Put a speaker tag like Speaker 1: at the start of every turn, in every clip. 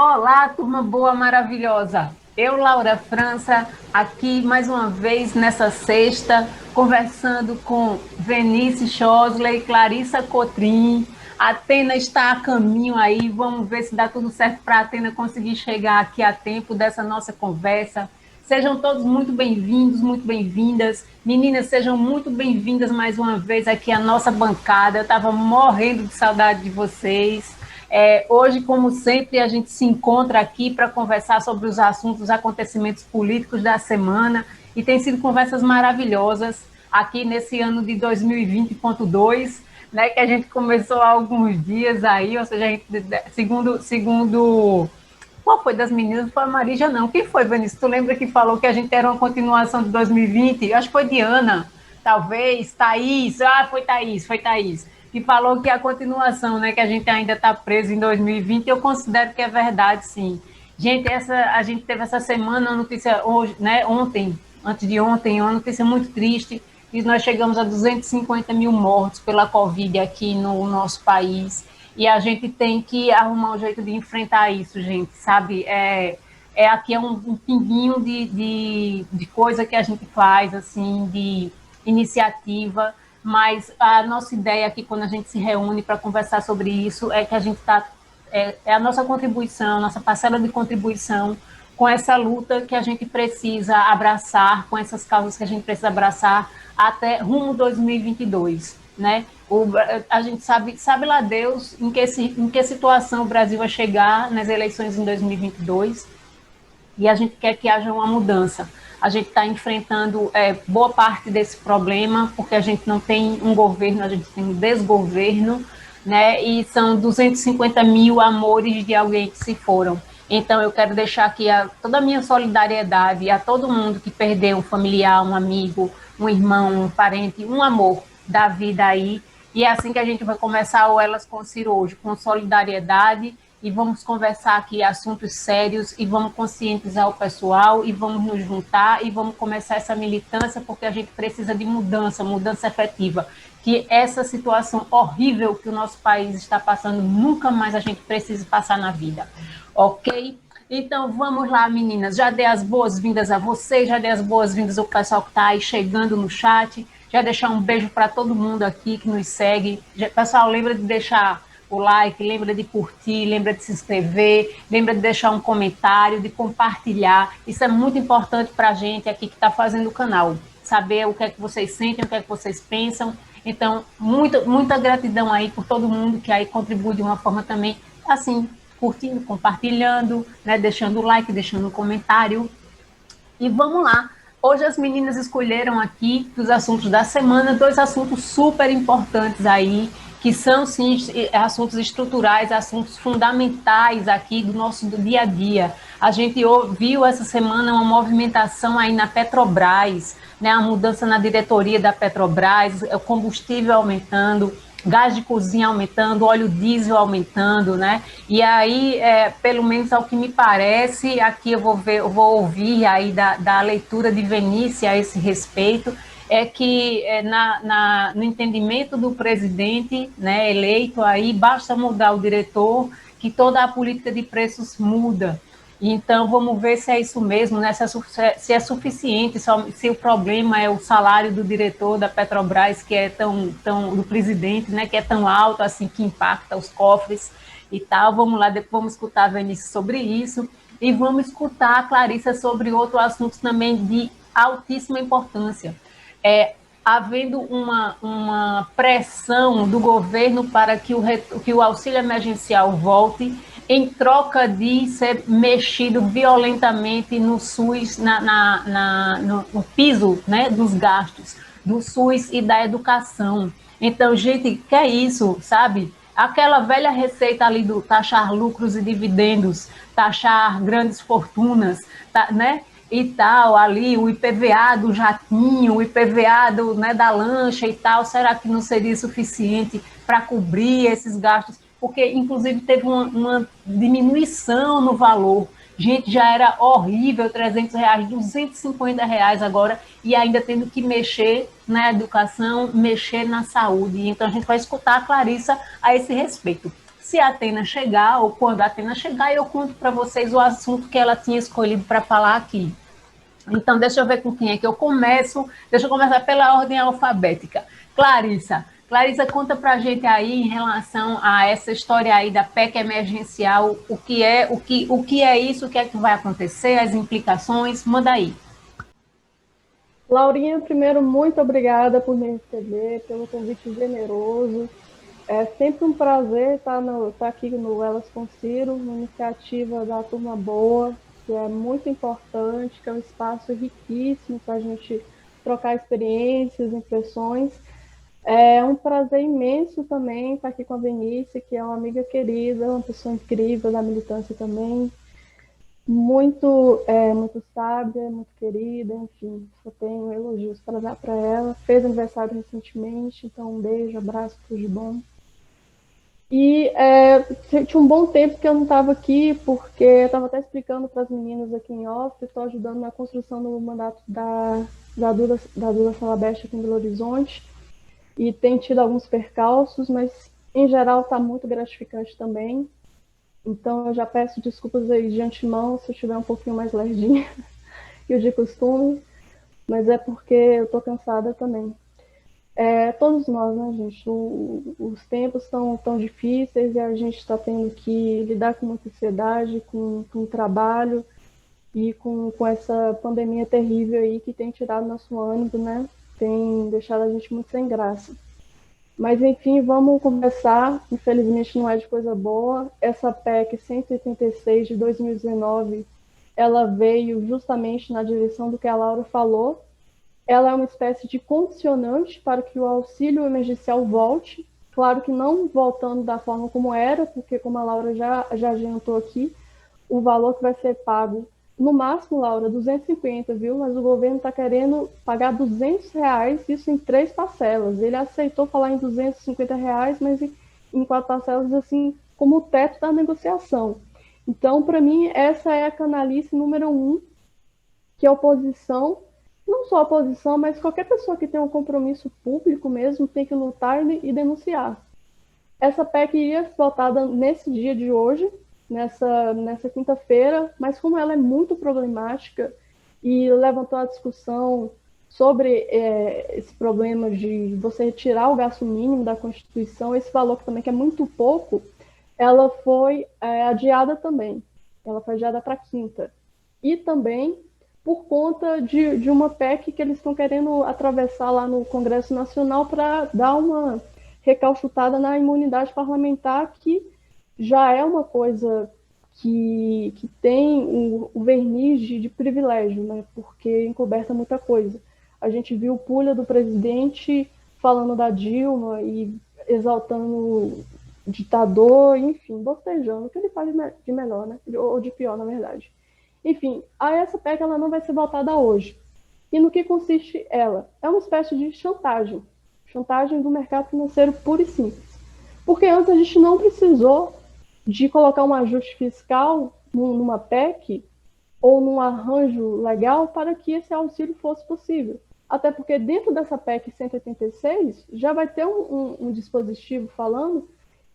Speaker 1: Olá, turma boa, maravilhosa. Eu, Laura França, aqui mais uma vez nessa sexta, conversando com Venice Schosley, Clarissa Cotrim. A Atena está a caminho aí, vamos ver se dá tudo certo para a Atena conseguir chegar aqui a tempo dessa nossa conversa. Sejam todos muito bem-vindos, muito bem-vindas. Meninas, sejam muito bem-vindas mais uma vez aqui à nossa bancada. Eu estava morrendo de saudade de vocês. Hoje, como sempre, a gente se encontra aqui para conversar sobre os assuntos, os acontecimentos políticos da semana, e tem sido conversas maravilhosas aqui nesse ano de 2020.2, né, que a gente começou há alguns dias aí, ou seja, segundo qual foi das meninas? Foi a Marija, não. Quem foi, Vinícius? Tu lembra que falou que a gente era uma continuação de 2020? Acho que foi Diana, talvez, Thaís. Foi Thaís, foi Thaís. Que falou que a continuação, né, que a gente ainda está preso em 2020, eu considero que é verdade, sim. Gente, a gente teve essa semana uma notícia hoje, né, ontem, antes de ontem, uma notícia muito triste, e nós chegamos a 250 mil mortos pela Covid aqui no nosso país. E a gente tem que arrumar um jeito de enfrentar isso, gente, sabe? Aqui é um pinguinho de coisa que a gente faz, assim, de iniciativa, mas a nossa ideia aqui, quando a gente se reúne para conversar sobre isso, é que a gente está. É a nossa contribuição, nossa parcela de contribuição com essa luta que a gente precisa abraçar, com essas causas que a gente precisa abraçar até rumo 2022, né? A gente sabe lá Deus em que situação o Brasil vai chegar nas eleições em 2022, e a gente quer que haja uma mudança. A gente está enfrentando boa parte desse problema, porque a gente não tem um governo, a gente tem um desgoverno, né? E são 250 mil amores de alguém que se foram. Então, eu quero deixar aqui toda a minha solidariedade a todo mundo que perdeu um familiar, um amigo, um irmão, um parente, um amor da vida aí. E é assim que a gente vai começar o Elas com Ciro hoje, com solidariedade, e vamos conversar aqui assuntos sérios e vamos conscientizar o pessoal e vamos nos juntar e vamos começar essa militância, porque a gente precisa de mudança, mudança efetiva, que essa situação horrível que o nosso país está passando, nunca mais a gente precisa passar na vida, ok? Então vamos lá, meninas, já dei as boas-vindas a vocês, já dei as boas-vindas ao pessoal que está aí chegando no chat, já deixar um beijo para todo mundo aqui que nos segue. Pessoal, lembra de deixar o like, lembra de curtir, lembra de se inscrever, lembra de deixar um comentário, de compartilhar. Isso é muito importante para a gente aqui que está fazendo o canal, saber o que é que vocês sentem, o que é que vocês pensam. Então, muita gratidão aí por todo mundo que aí contribui de uma forma também, assim, curtindo, compartilhando, né, deixando o like, deixando um comentário. E vamos lá. Hoje as meninas escolheram aqui, dos assuntos da semana, dois assuntos super importantes aí, que são, sim, assuntos estruturais, assuntos fundamentais aqui do nosso dia a dia. A gente viu essa semana uma movimentação aí na Petrobras, né, a mudança na diretoria da Petrobras, o combustível aumentando, gás de cozinha aumentando, óleo diesel aumentando, né? E aí, pelo menos ao que me parece, aqui eu vou ouvir aí da leitura de Venice a esse respeito, é que no entendimento do presidente, né, eleito aí, basta mudar o diretor, que toda a política de preços muda. Então, vamos ver se é isso mesmo, né? Se é suficiente, se o problema é o salário do diretor da Petrobras, que é do presidente, né, que é tão alto, assim, que impacta os cofres e tal. Vamos lá, depois vamos escutar a Venice sobre isso, e vamos escutar a Clarissa sobre outro assunto também de altíssima importância. Havendo uma pressão do governo para que o auxílio emergencial volte, em troca de ser mexido violentamente no SUS, no piso, né, dos gastos do SUS e da educação. Então, gente, que é isso, sabe? Aquela velha receita ali do taxar lucros e dividendos, taxar grandes fortunas, né? E tal, ali, o IPVA do jatinho, o IPVA né, da lancha e tal, será que não seria suficiente para cobrir esses gastos? Porque, inclusive, teve uma diminuição no valor. Gente, já era horrível, R$ 300, R$ 250 agora, e ainda tendo que mexer na educação, mexer na saúde. Então, a gente vai escutar a Clarissa a esse respeito. Se a Atena chegar, ou quando a Atena chegar, eu conto para vocês o assunto que ela tinha escolhido para falar aqui. Então, deixa eu ver com quem é que eu começo. Deixa eu começar pela ordem alfabética. Clarissa. Clarissa, conta para a gente aí em relação a essa história aí da PEC emergencial, o que é isso, o que é que vai acontecer, as implicações, manda aí.
Speaker 2: Laurinha, primeiro, muito obrigada por me receber, pelo convite generoso. É sempre um prazer estar aqui no Elas com Ciro, uma iniciativa da Turma Boa, que é muito importante, que é um espaço riquíssimo para a gente trocar experiências, impressões. É um prazer imenso também estar aqui com a Benícia, que é uma amiga querida, uma pessoa incrível da militância também, muito sábia, muito querida, enfim, só tenho elogios para dar para ela. Fez aniversário recentemente, então um beijo, abraço, tudo de bom. E tinha um bom tempo que eu não estava aqui, porque eu estava até explicando para as meninas aqui em off, estou ajudando na construção do mandato da Duda Salabeste aqui em Belo Horizonte, e tem tido alguns percalços, mas em geral está muito gratificante também. Então eu já peço desculpas aí de antemão se eu estiver um pouquinho mais lerdinha que o de costume, mas é porque eu estou cansada também. Todos nós, né, gente? Os tempos estão tão difíceis e a gente está tendo que lidar com muita ansiedade, com o trabalho e com essa pandemia terrível aí que tem tirado nosso ânimo, né? Tem deixado a gente muito sem graça. Mas, enfim, vamos conversar. Infelizmente, não é de coisa boa. Essa PEC 186 de 2019, ela veio justamente na direção do que a Laura falou. Ela é uma espécie de condicionante para que o auxílio emergencial volte. Claro que não voltando da forma como era, porque, como a Laura já adiantou aqui, o valor que vai ser pago, no máximo, Laura, 250, viu? Mas o governo está querendo pagar R$ 200, isso em 3 parcelas. Ele aceitou falar em R$ 250, mas em 4 parcelas, assim, como o teto da negociação. Então, para mim, essa é a canalice número 1, que a oposição, não só a oposição, mas qualquer pessoa que tenha um compromisso público mesmo, tem que lutar e denunciar. Essa PEC iria ser votada nesse dia de hoje, nessa quinta-feira, mas como ela é muito problemática e levantou a discussão sobre esse problema de você retirar o gasto mínimo da Constituição, esse valor que também que é muito pouco, ela foi adiada também. Ela foi adiada para quinta. E também por conta de uma PEC que eles estão querendo atravessar lá no Congresso Nacional para dar uma recalchutada na imunidade parlamentar, que já é uma coisa que tem o verniz de privilégio, né? Porque encoberta muita coisa. A gente viu o pulha do presidente falando da Dilma e exaltando o ditador, enfim, bocejando, o que ele faz de melhor, né? Ou de pior, na verdade. Enfim, essa PEC ela não vai ser votada hoje. E no que consiste ela? É uma espécie de chantagem. Chantagem do mercado financeiro puro e simples. Porque antes a gente não precisou de colocar um ajuste fiscal numa PEC ou num arranjo legal para que esse auxílio fosse possível. Até porque dentro dessa PEC 186 já vai ter um dispositivo falando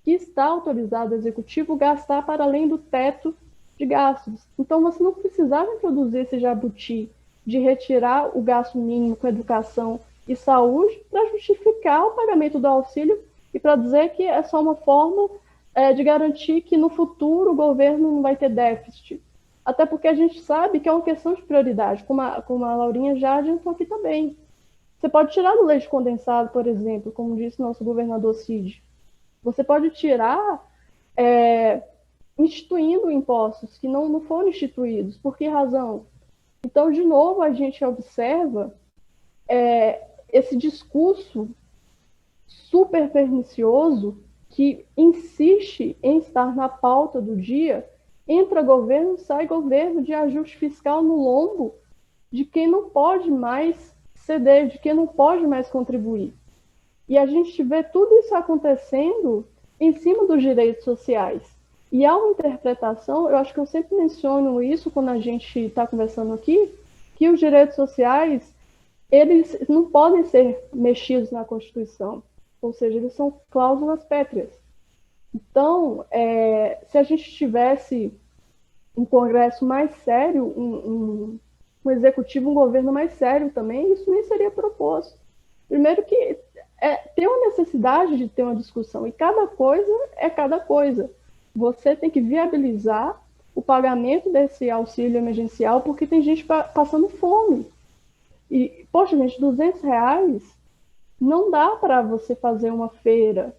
Speaker 2: que está autorizado ao executivo gastar para além do teto de gastos. Então você não precisava introduzir esse jabuti de retirar o gasto mínimo com educação e saúde para justificar o pagamento do auxílio e para dizer que é só uma forma de garantir que no futuro o governo não vai ter déficit. Até porque a gente sabe que é uma questão de prioridade, como a Laurinha já adiantou aqui também. Você pode tirar do leite condensado, por exemplo, como disse nosso governador Cid. Você pode tirar instituindo impostos que não foram instituídos. Por que razão? Então, de novo, a gente observa esse discurso super pernicioso que insiste em estar na pauta do dia, entra governo, sai governo, de ajuste fiscal no lombo de quem não pode mais ceder, de quem não pode mais contribuir. E a gente vê tudo isso acontecendo em cima dos direitos sociais. E há uma interpretação, eu acho que eu sempre menciono isso quando a gente está conversando aqui, que os direitos sociais, eles não podem ser mexidos na Constituição. Ou seja, eles são cláusulas pétreas. Então, se a gente tivesse um Congresso mais sério, um executivo, um governo mais sério também, isso nem seria proposto. Primeiro que tem uma necessidade de ter uma discussão, e cada coisa é cada coisa. Você tem que viabilizar o pagamento desse auxílio emergencial, porque tem gente passando fome. E, poxa, gente, R$ 200 não dá para você fazer uma feira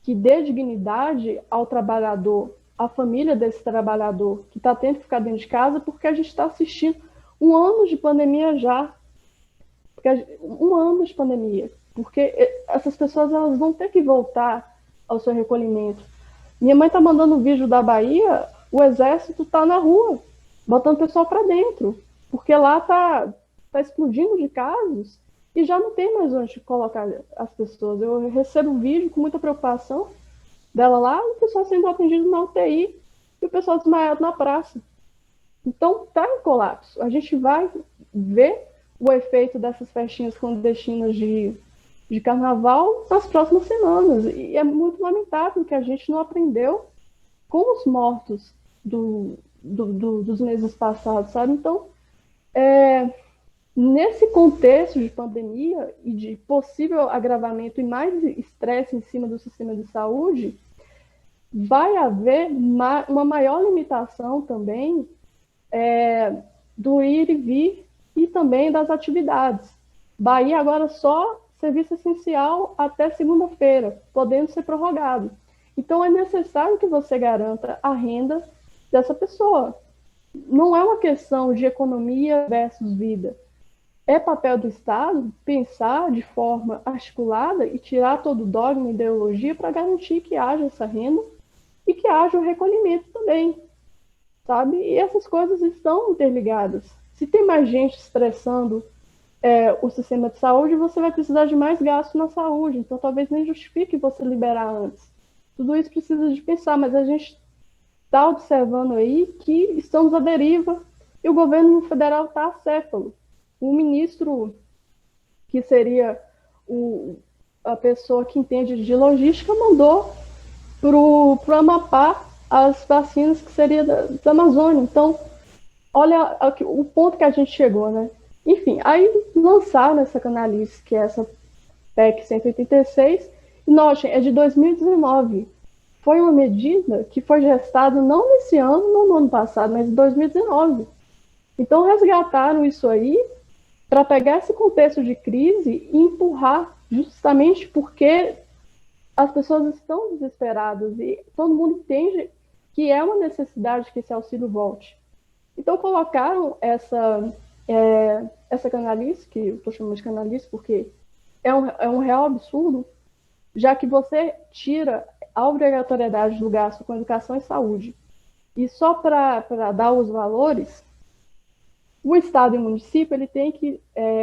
Speaker 2: que dê dignidade ao trabalhador, à família desse trabalhador que está tendo que ficar dentro de casa, porque a gente está assistindo um ano de pandemia já. Um ano de pandemia. Porque essas pessoas elas vão ter que voltar ao seu recolhimento. Minha mãe está mandando um vídeo da Bahia, o exército está na rua, botando o pessoal para dentro, porque lá tá explodindo de casos e já não tem mais onde colocar as pessoas. Eu recebo um vídeo com muita preocupação dela lá, o pessoal sendo atendido na UTI e o pessoal desmaiado na praça. Então está em colapso. A gente vai ver o efeito dessas festinhas clandestinas de carnaval nas próximas semanas. E é muito lamentável que a gente não aprendeu com os mortos dos meses passados, sabe? Então, nesse contexto de pandemia e de possível agravamento e mais estresse em cima do sistema de saúde, vai haver uma maior limitação também do ir e vir e também das atividades. Bahia agora só serviço essencial até segunda-feira, podendo ser prorrogado. Então é necessário que você garanta a renda dessa pessoa. Não é uma questão de economia versus vida. É papel do Estado pensar de forma articulada e tirar todo o dogma e ideologia para garantir que haja essa renda e que haja o recolhimento também, sabe? E essas coisas estão interligadas. Se tem mais gente estressando o sistema de saúde, você vai precisar de mais gasto na saúde. Então, talvez nem justifique você liberar antes. Tudo isso precisa de pensar, mas a gente está observando aí que estamos à deriva e o governo federal está acéfalo. O ministro, que seria a pessoa que entende de logística, mandou para o Amapá as vacinas que seria da Amazônia. Então, olha o ponto que a gente chegou, né? Enfim, aí lançaram essa canalice, que é essa PEC 186, e notem, é de 2019. Foi uma medida que foi gestada não nesse ano, não no ano passado, mas em 2019. Então, resgataram isso aí para pegar esse contexto de crise e empurrar, justamente porque as pessoas estão desesperadas e todo mundo entende que é uma necessidade que esse auxílio volte. Então, colocaram essa canalice, que eu estou chamando de canalice porque é um real absurdo, já que você tira a obrigatoriedade do gasto com educação e saúde. E só para dar os valores, o Estado e o município ele tem que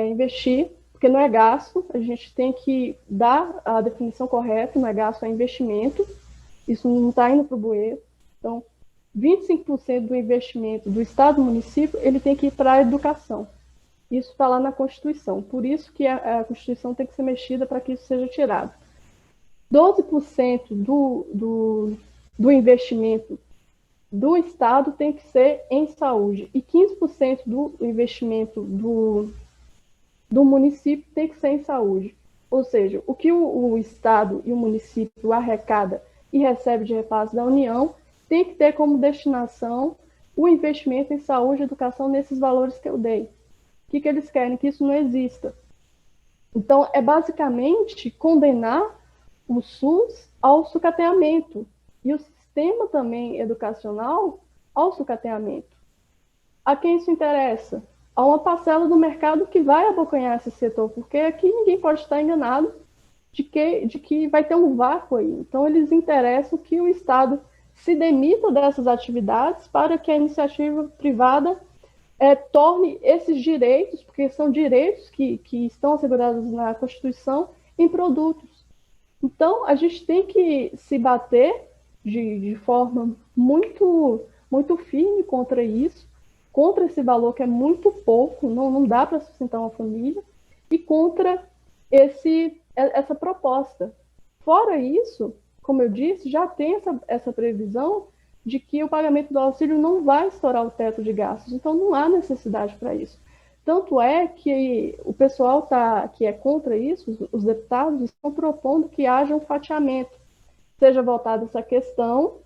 Speaker 2: investir, porque não é gasto, a gente tem que dar a definição correta, não é gasto, é investimento, isso não está indo para o bueiro. Então, 25% do investimento do Estado e do município ele tem que ir para a educação. Isso está lá na Constituição, por isso que a Constituição tem que ser mexida para que isso seja tirado. 12% do investimento do Estado tem que ser em saúde e 15% do investimento do município tem que ser em saúde. Ou seja, o que o Estado e o município arrecada e recebe de repasse da União tem que ter como destinação o investimento em saúde e educação nesses valores que eu dei. O que eles querem? Que isso não exista. Então, é basicamente condenar o SUS ao sucateamento e o sistema também educacional ao sucateamento. A quem isso interessa? A uma parcela do mercado que vai abocanhar esse setor, porque aqui ninguém pode estar enganado de que vai ter um vácuo aí. Então, eles interessam que o Estado se demita dessas atividades para que a iniciativa privada torne esses direitos, porque são direitos que estão assegurados na Constituição, em produtos. Então, a gente tem que se bater de forma muito, muito firme contra isso, contra esse valor que é muito pouco, não dá para sustentar uma família, e contra essa proposta. Fora isso, como eu disse, já tem essa previsão de que o pagamento do auxílio não vai estourar o teto de gastos, então não há necessidade para isso. Tanto é que o pessoal que é contra isso, os deputados, estão propondo que haja um fatiamento, seja voltada essa questão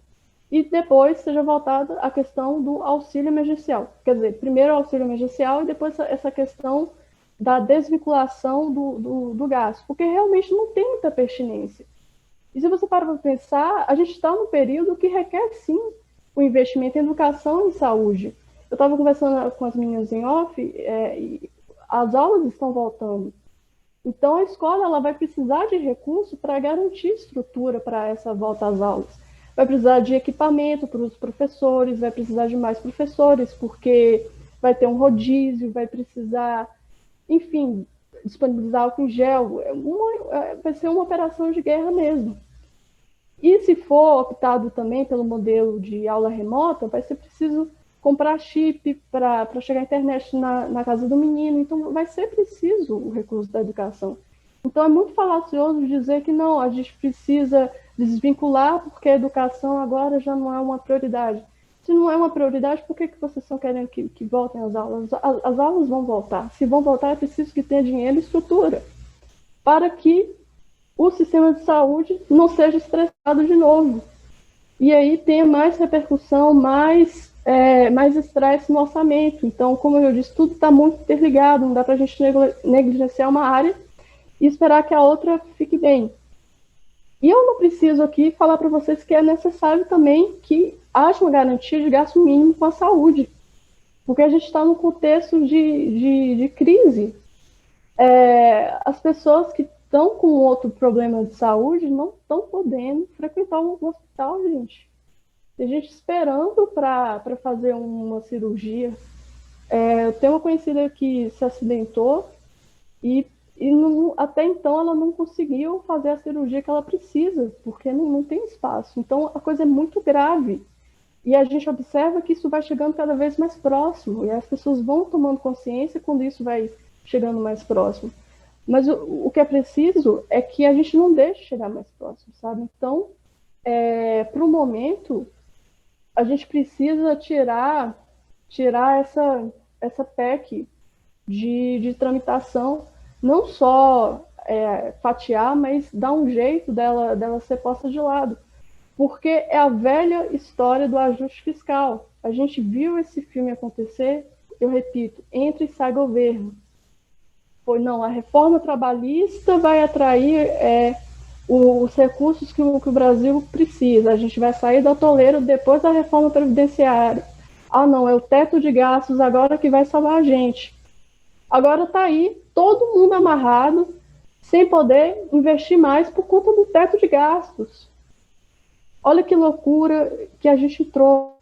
Speaker 2: e depois seja voltada a questão do auxílio emergencial. Quer dizer, primeiro o auxílio emergencial e depois essa questão da desvinculação do gasto, porque realmente não tem muita pertinência. E se você para pensar, a gente está num período que requer, sim, o investimento em educação e em saúde. Eu estava conversando com as meninas em off, e as aulas estão voltando. Então, a escola ela vai precisar de recursos para garantir estrutura para essa volta às aulas. Vai precisar de equipamento para os professores, vai precisar de mais professores, porque vai ter um rodízio, vai precisar, enfim, disponibilizar álcool em gel. Vai ser uma operação de guerra mesmo. E se for optado também pelo modelo de aula remota, vai ser preciso comprar chip para chegar à internet na casa do menino. Então, vai ser preciso o recurso da educação. Então, é muito falacioso dizer que não, a gente precisa desvincular porque a educação agora já não é uma prioridade. Se não é uma prioridade, por que vocês estão querendo que voltem as aulas? As aulas vão voltar. Se vão voltar, é preciso que tenha dinheiro e estrutura para que o sistema de saúde não seja estressado de novo. E aí tenha mais repercussão, mais estresse no orçamento. Então, como eu disse, tudo está muito interligado, não dá para a gente negligenciar uma área e esperar que a outra fique bem. E eu não preciso aqui falar para vocês que é necessário também que haja uma garantia de gasto mínimo com a saúde, porque a gente está num contexto de crise. As pessoas que estão com outro problema de saúde não estão podendo frequentar um hospital, gente. Tem gente esperando para fazer uma cirurgia. Eu tenho uma conhecida que se acidentou e até então ela não conseguiu fazer a cirurgia que ela precisa, porque não tem espaço. Então a coisa é muito grave. E a gente observa que isso vai chegando cada vez mais próximo, e as pessoas vão tomando consciência quando isso vai chegando mais próximo. Mas o que é preciso é que a gente não deixe chegar mais próximo, sabe? Então, para o momento, a gente precisa tirar essa PEC de tramitação, não só fatiar, mas dar um jeito dela ser posta de lado. Porque é a velha história do ajuste fiscal. A gente viu esse filme acontecer, eu repito, entra e sai governo. Não, a reforma trabalhista vai atrair os recursos que o Brasil precisa. A gente vai sair do atoleiro depois da reforma previdenciária. Não, é o teto de gastos agora que vai salvar a gente. Agora está aí, todo mundo amarrado, sem poder investir mais por conta do teto de gastos. Olha que loucura que a gente entrou.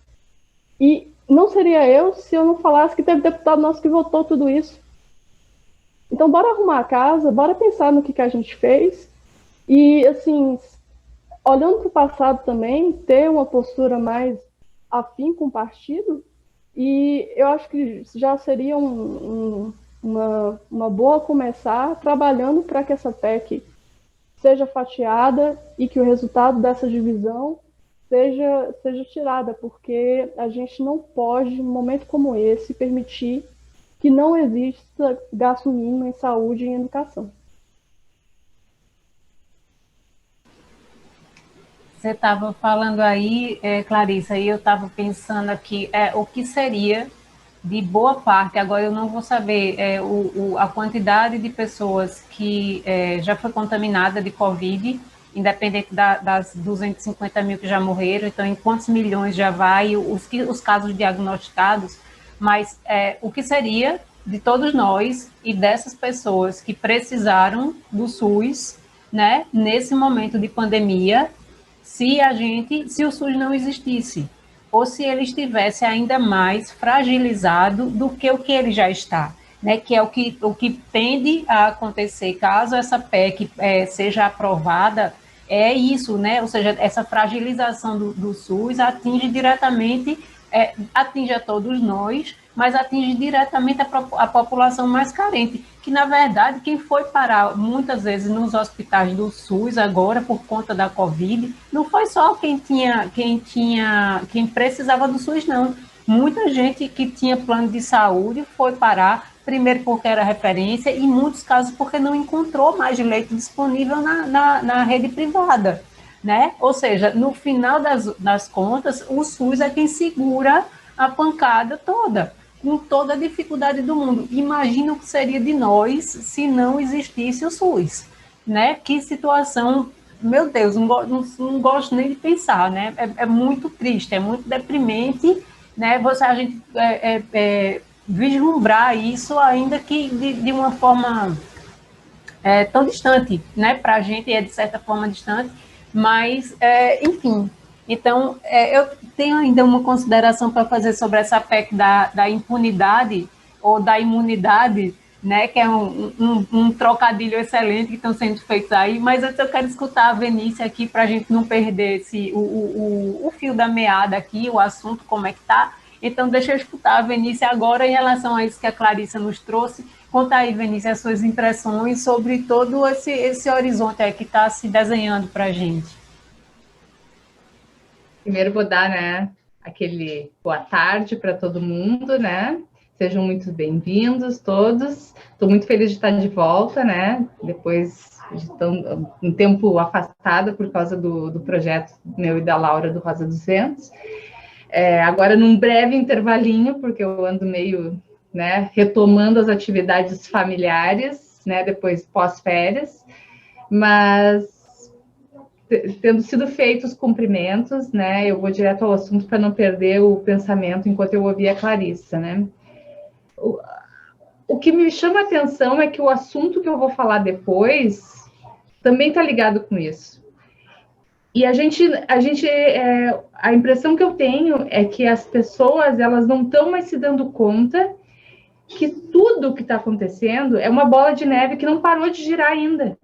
Speaker 2: E não seria eu se eu não falasse que teve deputado nosso que votou tudo isso. Então, bora arrumar a casa, bora pensar no que a gente fez e, assim, olhando para o passado também, ter uma postura mais afim com o partido, e eu acho que já seria uma boa começar trabalhando para que essa PEC seja fatiada e que o resultado dessa divisão seja tirada, porque a gente não pode, num momento como esse, permitir que não exista gasto mínimo em saúde e em educação.
Speaker 1: Você estava falando aí, Clarissa, e eu estava pensando aqui, o que seria de boa parte, agora eu não vou saber a quantidade de pessoas que já foi contaminada de Covid, independente das 250 mil que já morreram, então em quantos milhões já vai os casos diagnosticados, mas o que seria de todos nós e dessas pessoas que precisaram do SUS, né, nesse momento de pandemia, se o SUS não existisse, ou se ele estivesse ainda mais fragilizado do que o que ele já está, né, que é o que tende a acontecer caso essa PEC seja aprovada, é isso, né, ou seja, essa fragilização do SUS atinge diretamente, atinge a todos nós, mas atinge diretamente a população mais carente, que, na verdade, quem foi parar muitas vezes nos hospitais do SUS agora, por conta da Covid, não foi só quem precisava do SUS, não. Muita gente que tinha plano de saúde foi parar, primeiro porque era referência, e em muitos casos porque não encontrou mais leito disponível na rede privada, né? Ou seja, no final das contas, o SUS é quem segura a pancada toda, com toda a dificuldade do mundo. Imagina o que seria de nós se não existisse o SUS, né? Que situação, meu Deus, não gosto nem de pensar, né? É muito triste, é muito deprimente, né? A gente vislumbrar isso, ainda que de uma forma tão distante, né? Para a gente é de certa forma distante, mas, enfim. Então, eu tenho ainda uma consideração para fazer sobre essa PEC da impunidade ou da imunidade, né? Que é um trocadilho excelente que estão sendo feitos aí, mas eu quero escutar a Vinícius aqui para a gente não perder o fio da meada aqui, o assunto, como é que está. Então, deixa eu escutar a Vinícius agora em relação a isso que a Clarissa nos trouxe. Conta aí, Vinícius, as suas impressões sobre todo esse horizonte aí que está se desenhando para a gente.
Speaker 3: Primeiro vou dar, né, aquele boa tarde para todo mundo, né? Sejam muito bem-vindos todos. Estou muito feliz de estar de volta, né? Depois de um tempo afastada por causa do projeto meu e da Laura do Rosa dos Ventos. Agora num breve intervalinho, porque eu ando meio, né, retomando as atividades familiares, né, depois pós-férias, mas tendo sido feitos os cumprimentos, né, eu vou direto ao assunto para não perder o pensamento enquanto eu ouvia a Clarissa, né. O que me chama a atenção é que o assunto que eu vou falar depois também está ligado com isso. E a impressão que eu tenho é que as pessoas, elas não estão mais se dando conta que tudo que está acontecendo é uma bola de neve que não parou de girar ainda.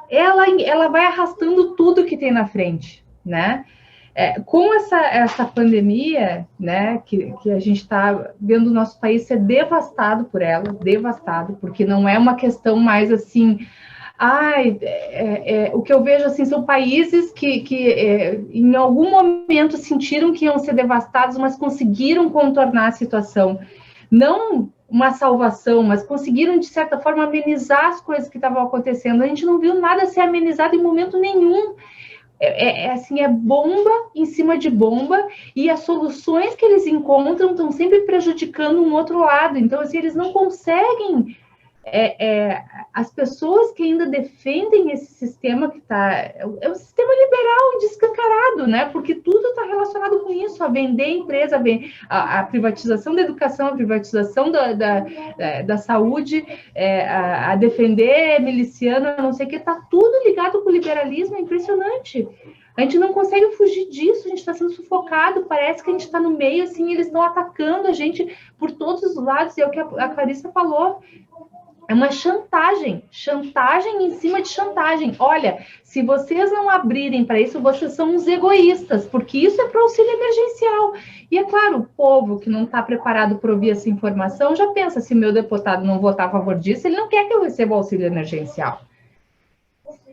Speaker 3: Ela vai arrastando tudo que tem na frente, né? Com essa pandemia, né, que a gente está vendo o nosso país ser devastado por ela, devastado, porque não é uma questão mais assim... o que eu vejo assim são países que em algum momento sentiram que iam ser devastados, mas conseguiram contornar a situação. Não uma salvação, mas conseguiram, de certa forma, amenizar as coisas que estavam acontecendo. A gente não viu nada ser amenizado em momento nenhum. Assim, é bomba em cima de bomba, e as soluções que eles encontram estão sempre prejudicando um outro lado. Então, assim, eles não conseguem... as pessoas que ainda defendem esse sistema que é um sistema liberal descancarado, né? Porque tudo está relacionado com isso, a vender empresa, a privatização da educação, a privatização da saúde, a defender miliciano, não sei o que, está tudo ligado com o liberalismo, é impressionante. A gente não consegue fugir disso, a gente está sendo sufocado, parece que a gente está no meio, assim, eles estão atacando a gente por todos os lados, e é o que a Clarissa falou. É uma chantagem em cima de chantagem. Olha, se vocês não abrirem para isso, vocês são uns egoístas, porque isso é para o auxílio emergencial. E é claro, o povo que não está preparado para ouvir essa informação já pensa, se meu deputado não votar a favor disso, ele não quer que eu receba o auxílio emergencial.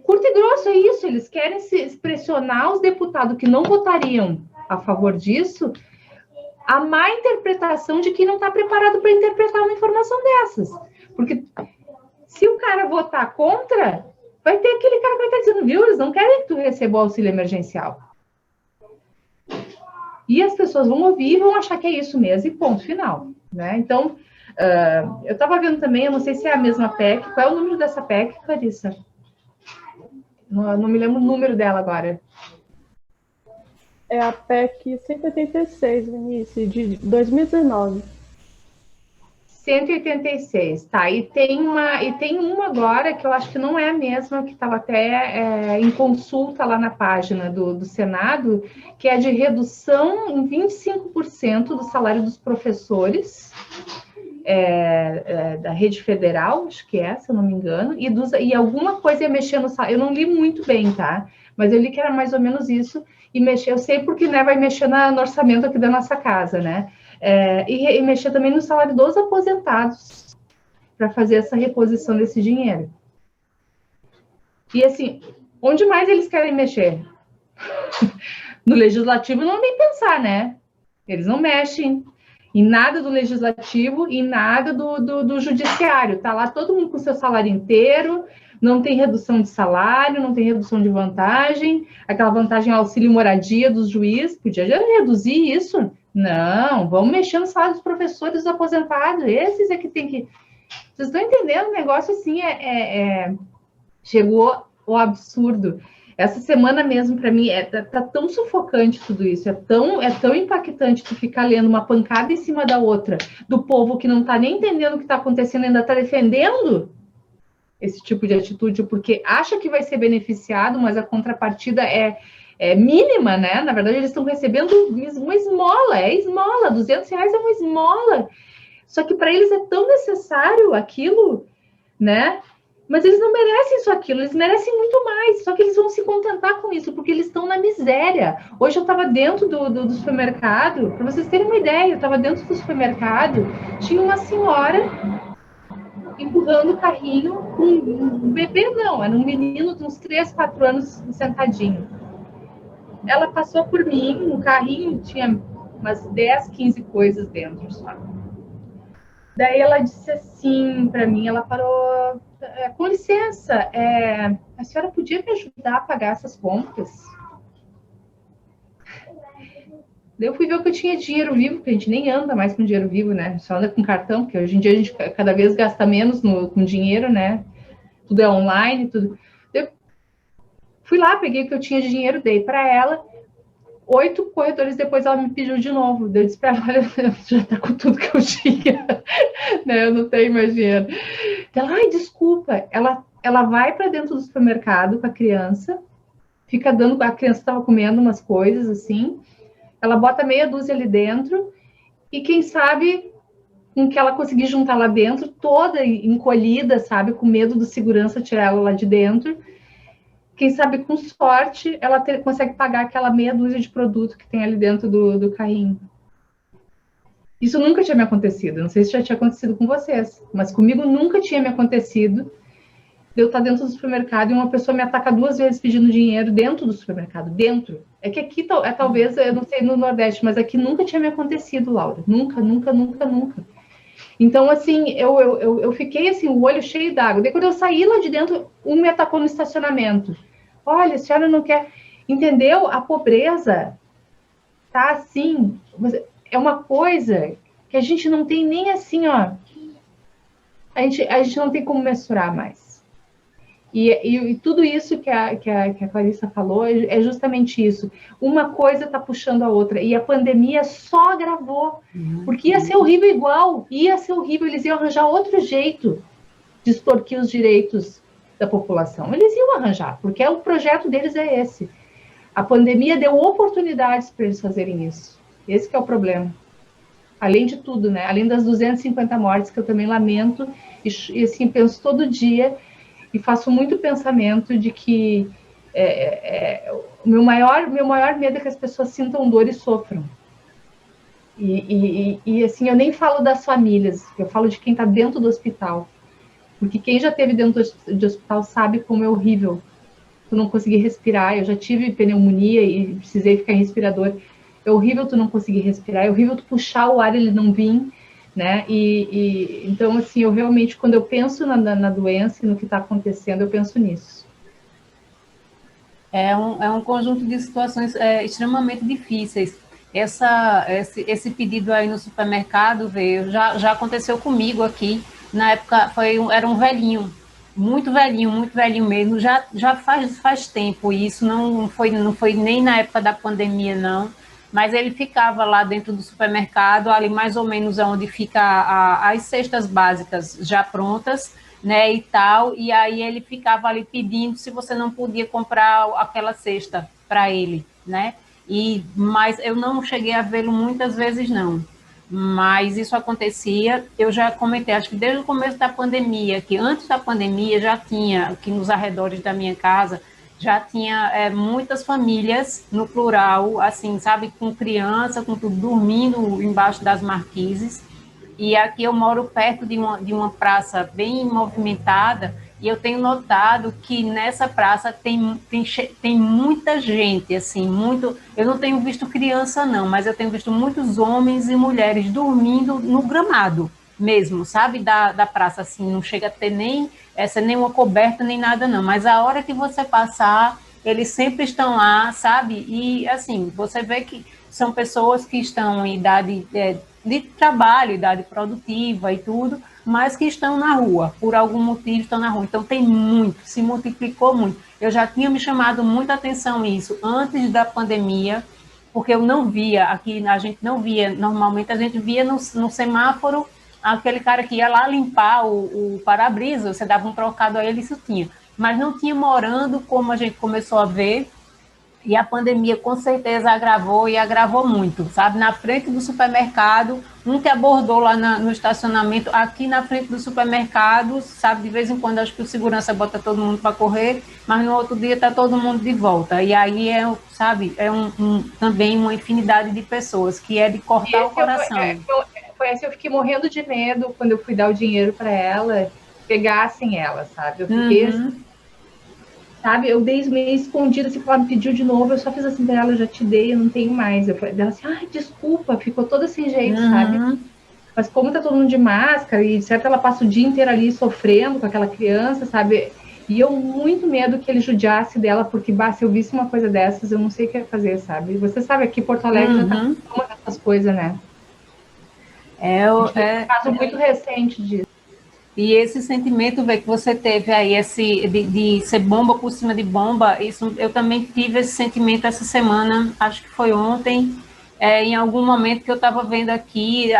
Speaker 3: Curto e grosso é isso, eles querem pressionar os deputados que não votariam a favor disso, a má interpretação de quem não está preparado para interpretar uma informação dessas. Porque se o cara votar contra, vai ter aquele cara que vai estar dizendo, viu, eles não querem que tu receba o auxílio emergencial. E as pessoas vão ouvir e vão achar que é isso mesmo, e ponto final, né? Então, eu estava vendo também, eu não sei se é a mesma PEC, qual é o número dessa PEC, Clarissa? Não me lembro o número dela agora.
Speaker 2: É a PEC 186, Vinícius, de 2019.
Speaker 3: 186, tá? E tem uma agora que eu acho que não é a mesma, que estava até em consulta lá na página do Senado, que é de redução em 25% do salário dos professores da rede federal, acho que se eu não me engano, e alguma coisa ia mexer no salário. Eu não li muito bem, tá? Mas eu li que era mais ou menos isso, e eu sei porque, né, vai mexer no orçamento aqui da nossa casa, né? E mexer também no salário dos aposentados, para fazer essa reposição desse dinheiro. E assim, onde mais eles querem mexer? No legislativo não nem pensar, né? Eles não mexem em nada do legislativo e nada do judiciário. Tá lá todo mundo com o seu salário inteiro, não tem redução de salário, não tem redução de vantagem, aquela vantagem auxílio moradia dos juízes, podia já reduzir isso. Não, vamos mexer no salário dos professores, dos aposentados, esses é que tem que... Vocês estão entendendo? O negócio assim chegou ao absurdo. Essa semana mesmo, para mim, tá tão sufocante tudo isso, é tão impactante tu ficar lendo uma pancada em cima da outra, do povo que não tá nem entendendo o que tá acontecendo, ainda tá defendendo esse tipo de atitude, porque acha que vai ser beneficiado, mas a contrapartida é mínima, né? Na verdade, eles estão recebendo uma esmola, esmola, R$200 é uma esmola. Só que para eles é tão necessário aquilo, né? Mas eles não merecem só aquilo, eles merecem muito mais, só que eles vão se contentar com isso, porque eles estão na miséria. Hoje eu estava dentro do supermercado, para vocês terem uma ideia, eu estava dentro do supermercado, tinha uma senhora empurrando o carrinho com um bebê, não, era um menino de uns 3, 4 anos sentadinho. Ela passou por mim, o carrinho tinha umas 10, 15 coisas dentro só. Daí ela disse assim para mim, ela parou, com licença, a senhora podia me ajudar a pagar essas contas? Daí eu fui ver o que eu tinha dinheiro vivo, porque a gente nem anda mais com dinheiro vivo, né? Só anda com cartão, porque hoje em dia a gente cada vez gasta menos com dinheiro, né? Tudo é online, tudo. Eu fui lá, peguei o que eu tinha de dinheiro, dei para ela. 8 corredores depois ela me pediu de novo. Eu disse para ela, olha, já tá com tudo que eu tinha, né? Eu não tenho mais dinheiro. Ela, ai, desculpa. Ela vai para dentro do supermercado com a criança, fica dando, a criança estava comendo umas coisas assim, ela bota meia dúzia ali dentro e quem sabe com que ela conseguir juntar lá dentro, toda encolhida, sabe, com medo do segurança tirar ela lá de dentro. Quem sabe, com sorte, ela consegue pagar aquela meia dúzia de produto que tem ali dentro do carrinho. Isso nunca tinha me acontecido. Não sei se já tinha acontecido com vocês, mas comigo nunca tinha me acontecido de eu estar dentro do supermercado e uma pessoa me ataca 2 vezes pedindo dinheiro dentro do supermercado. Dentro. É que aqui, talvez, eu não sei no Nordeste, mas aqui nunca tinha me acontecido, Laura. Nunca, nunca, nunca, nunca. Então, assim, eu fiquei assim, o olho cheio d'água. Daí, quando eu saí lá de dentro, um me atacou no estacionamento. Olha, a senhora não quer... Entendeu? A pobreza tá assim... É uma coisa que a gente não tem nem assim, ó... A gente não tem como mensurar mais. E tudo isso que a Clarissa falou é justamente isso. Uma coisa está puxando a outra. E a pandemia só agravou. Porque ia ser horrível igual. Ia ser horrível. Eles iam arranjar outro jeito de extorquir os direitos da população. Eles iam arranjar, porque o projeto deles é esse. A pandemia deu oportunidades para eles fazerem isso. Esse que é o problema. Além de tudo, né? Além das 250 mortes, que eu também lamento, e assim, penso todo dia... E faço muito pensamento de que o meu maior medo é que as pessoas sintam dor e sofram. E assim, eu nem falo das famílias, eu falo de quem está dentro do hospital. Porque quem já esteve dentro do hospital sabe como é horrível tu não conseguir respirar. Eu já tive pneumonia e precisei ficar em respirador. É horrível tu não conseguir respirar, é horrível tu puxar o ar e ele não vir. Né? Então, assim, eu realmente, quando eu penso na doença e no que está acontecendo, eu penso nisso.
Speaker 1: É um conjunto de situações extremamente difíceis. Esse pedido aí no supermercado, veio, já aconteceu comigo aqui. Na época, era um velhinho, muito velhinho mesmo. Já faz tempo isso, não foi nem na época da pandemia, não. Mas ele ficava lá dentro do supermercado, ali mais ou menos onde fica as cestas básicas já prontas, né, e tal, e aí ele ficava ali pedindo se você não podia comprar aquela cesta para ele, né, mas eu não cheguei a vê-lo muitas vezes, não, mas isso acontecia, eu já comentei, acho que desde o começo da pandemia, que antes da pandemia já tinha, aqui nos arredores da minha casa, já tinha muitas famílias, no plural, assim, sabe, com criança, com tudo, dormindo embaixo das marquises. E aqui eu moro perto de uma praça bem movimentada, e eu tenho notado que nessa praça tem muita gente, assim, muito. Eu não tenho visto criança, não, mas eu tenho visto muitos homens e mulheres dormindo no gramado mesmo, sabe? Da praça, assim, não chega a ter nem nenhuma coberta, nem nada, não. Mas a hora que você passar, eles sempre estão lá, sabe? E, assim, você vê que são pessoas que estão em idade de trabalho, idade produtiva e tudo, mas que estão na rua, por algum motivo estão na rua. Então tem muito, se multiplicou muito. Eu já tinha me chamado muita atenção isso antes da pandemia, porque eu não via, aqui a gente não via, normalmente a gente via no semáforo aquele cara que ia lá limpar o para-brisa, você dava um trocado a ele, isso tinha. Mas não tinha morando como a gente começou a ver, e a pandemia com certeza agravou e agravou muito, sabe? Na frente do supermercado, um que abordou lá no estacionamento, aqui na frente do supermercado, sabe? De vez em quando acho que o segurança bota todo mundo para correr, mas no outro dia está todo mundo de volta. E aí sabe, também uma infinidade de pessoas que é de cortar o coração.
Speaker 3: Foi essa eu fiquei morrendo de medo quando eu fui dar o dinheiro para ela, pegassem ela, sabe? Eu fiquei sabe? Eu dei meio escondida, assim, ela me pediu de novo, eu só fiz assim pra ela, eu já te dei, eu não tenho mais. Eu falei dela assim, ai, desculpa, ficou toda sem jeito, sabe? Mas como tá todo mundo de máscara, e certo, ela passa o dia inteiro ali sofrendo com aquela criança, sabe? E eu muito medo que ele judiasse dela, porque, se eu visse uma coisa dessas, eu não sei o que ia fazer, sabe? Você sabe, aqui em Porto Alegre já tá uma dessas coisas, né? Um caso muito recente disso.
Speaker 1: E esse sentimento, que você teve aí, de ser bomba por cima de bomba, isso eu também tive esse sentimento essa semana, acho que foi ontem, em algum momento que eu estava vendo aqui,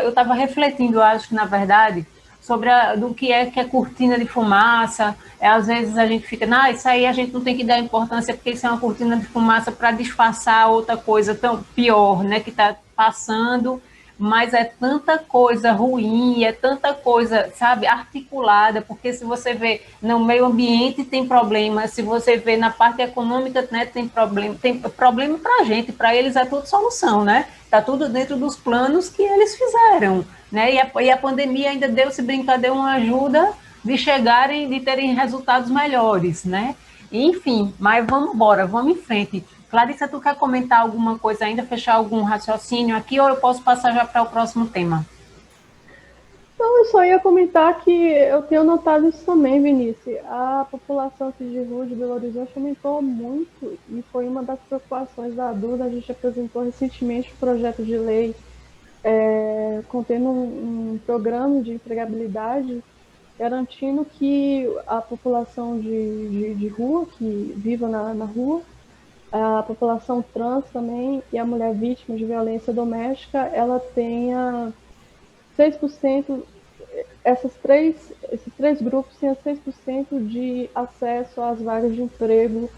Speaker 1: eu estava refletindo, acho que na verdade, sobre do que é cortina de fumaça. Às vezes a gente fica, isso aí a gente não tem que dar importância, porque isso é uma cortina de fumaça para disfarçar outra coisa tão pior, né, que está passando. Mas é tanta coisa ruim, é tanta coisa, sabe, articulada, porque se você vê no meio ambiente tem problema, se você vê na parte econômica, né, tem problema para a gente, para eles é tudo solução, né? Está tudo dentro dos planos que eles fizeram, né? E a pandemia ainda deu, se brincar, deu uma ajuda de terem resultados melhores, né? Enfim, mas vamos embora, vamos em frente. Clarissa, tu quer comentar alguma coisa ainda, fechar algum raciocínio aqui, ou eu posso passar já para o próximo tema?
Speaker 2: Então, eu só ia comentar que eu tenho notado isso também, Vinícius. A população aqui de rua de Belo Horizonte aumentou muito e foi uma das preocupações da Duda. A gente apresentou recentemente um projeto de lei contendo um programa de empregabilidade garantindo que a população de rua, que viva na rua, a população trans também e a mulher vítima de violência doméstica, ela tenha 6%, esses três grupos tenham 6% de acesso às vagas de emprego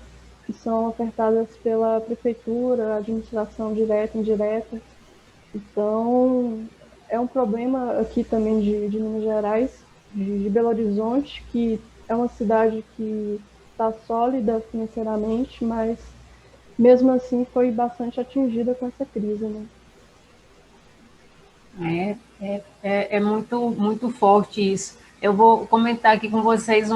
Speaker 2: que são ofertadas pela prefeitura, administração direta e indireta. Então, é um problema aqui também de Minas Gerais, de Belo Horizonte, que é uma cidade que está sólida financeiramente, mas mesmo assim foi bastante atingida com essa crise, né?
Speaker 1: É muito, muito forte isso. Eu vou comentar aqui com vocês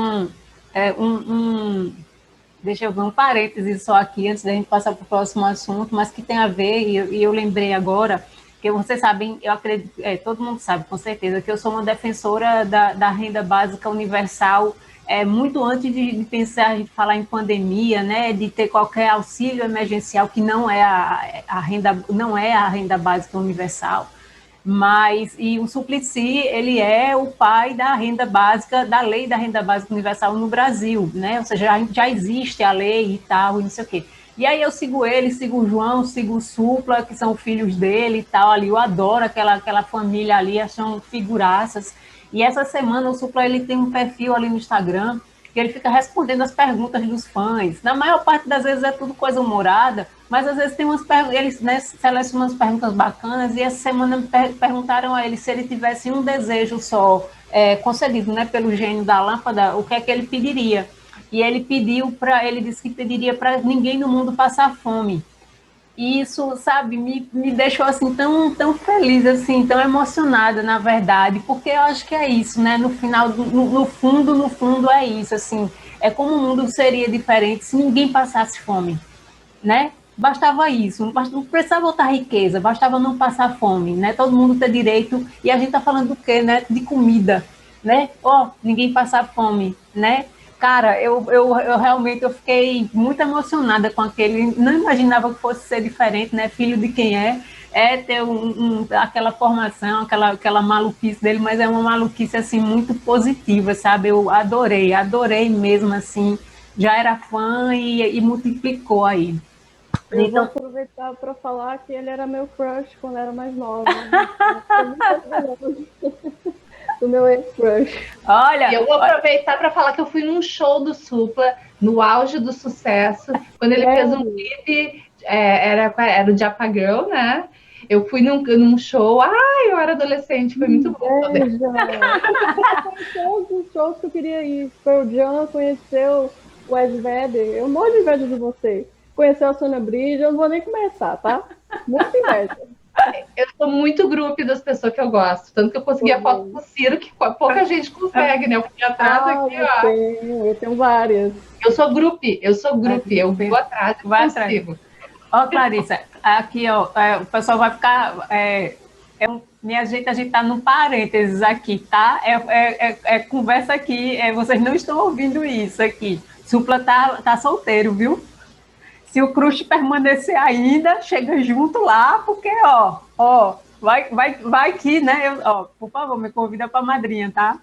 Speaker 1: deixa eu ver, um parênteses só aqui, antes da gente passar para o próximo assunto, mas que tem a ver, e eu lembrei agora, que vocês sabem, eu acredito, todo mundo sabe, com certeza, que eu sou uma defensora da renda básica universal, muito antes de pensar, a gente falar em pandemia, né, de ter qualquer auxílio emergencial, que não é não é a renda básica universal. E o Suplicy, ele é o pai da renda básica, da lei da renda básica universal no Brasil, né? Ou seja, já existe a lei e tal, e não sei o quê. E aí eu sigo ele, sigo o João, sigo o Supla, que são filhos dele e tal, ali eu adoro aquela família ali, são figuraças. E essa semana o Supla, ele tem um perfil ali no Instagram, que ele fica respondendo as perguntas dos fãs. Na maior parte das vezes é tudo coisa humorada, mas às vezes tem eles, né, selecionam umas perguntas bacanas, e essa semana perguntaram a ele se ele tivesse um desejo só concedido, né, pelo gênio da lâmpada, o que é que ele pediria. e ele disse que pediria para ninguém no mundo passar fome. E isso, sabe, me deixou assim tão feliz, assim, tão emocionada, na verdade, porque eu acho que é isso, né? No final, no fundo é isso, assim, é como o mundo seria diferente se ninguém passasse fome, né? Bastava isso, não precisava botar riqueza, bastava não passar fome, né? Todo mundo ter direito, e a gente está falando do quê, né? De comida, né? Ninguém passar fome, né? Cara, eu realmente fiquei muito emocionada com aquele, não imaginava que fosse ser diferente, né? Filho de quem ter aquela formação, aquela maluquice dele, mas é uma maluquice, assim, muito positiva, sabe? Eu adorei mesmo, assim, já era fã e multiplicou aí.
Speaker 2: Eu
Speaker 1: Então,
Speaker 2: vou aproveitar para falar que ele era meu crush quando era mais nova. Do meu ex-crush.
Speaker 1: olha,
Speaker 3: E eu vou aproveitar para falar que eu fui num show do Supla, no auge do sucesso, quando ele fez um clipe, era o Japa Girl, né? Eu fui num show, eu era adolescente, foi muito bom.
Speaker 2: Todos os shows que eu queria ir. Foi o John, conheceu o Ed Vedder. Eu morro de inveja de você. Conheceu a Sônia Bridge, eu não vou nem começar, tá? Muita inveja.
Speaker 3: Eu sou muito grupo das pessoas que eu gosto. Tanto que eu consegui a foto com o Ciro, que pouca gente consegue, né? Eu fui atrás aqui, ó.
Speaker 2: Eu tenho várias.
Speaker 3: Eu sou grupo, eu vou atrás e consigo.
Speaker 1: Ó, Clarissa, aqui, ó, o pessoal vai ficar... minha gente, a gente tá num parênteses aqui, tá? Conversa aqui, vocês não estão ouvindo isso aqui. Supla tá solteiro, viu? Se o crush permanecer ainda, chega junto lá, porque, vai que, né? Por favor, me convida para madrinha, tá?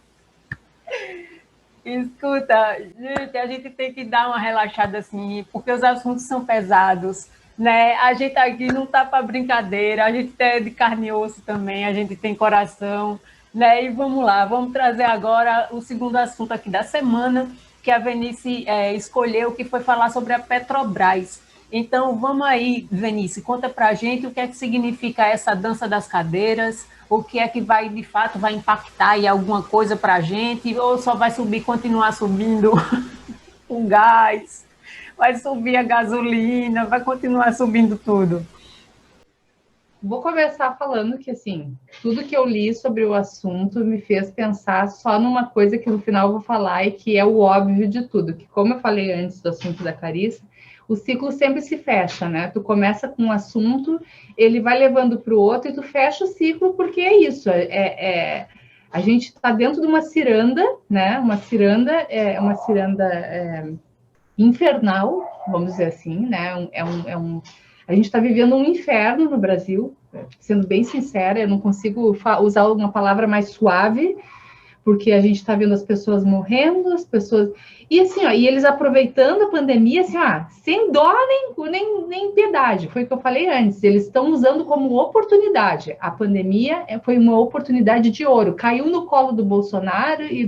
Speaker 1: Escuta, gente, a gente tem que dar uma relaxada assim, porque os assuntos são pesados, né? A gente aqui não tá para brincadeira, a gente é de carne e osso também, a gente tem coração, né? E vamos lá, vamos trazer agora o segundo assunto aqui da semana, que a Venice escolheu, que foi falar sobre a Petrobras. Então, vamos aí, Venice, conta para a gente o que é que significa essa dança das cadeiras, o que é que de fato, vai impactar em alguma coisa para a gente, ou só vai continuar subindo o gás, vai subir a gasolina, vai continuar subindo tudo.
Speaker 3: Vou começar falando que, assim, tudo que eu li sobre o assunto me fez pensar só numa coisa que no final eu vou falar e que é o óbvio de tudo, que como eu falei antes do assunto da Clarissa, o ciclo sempre se fecha, né? Tu começa com um assunto, ele vai levando para o outro e tu fecha o ciclo, porque é isso, a gente está dentro de uma ciranda, né? Uma ciranda infernal, vamos dizer assim, né? A gente está vivendo um inferno no Brasil, sendo bem sincera, eu não consigo usar uma palavra mais suave, porque a gente está vendo as pessoas morrendo, as pessoas... E assim, e eles aproveitando a pandemia, assim, sem dó nem piedade, foi o que eu falei antes, eles estão usando como oportunidade. A pandemia foi uma oportunidade de ouro, caiu no colo do Bolsonaro e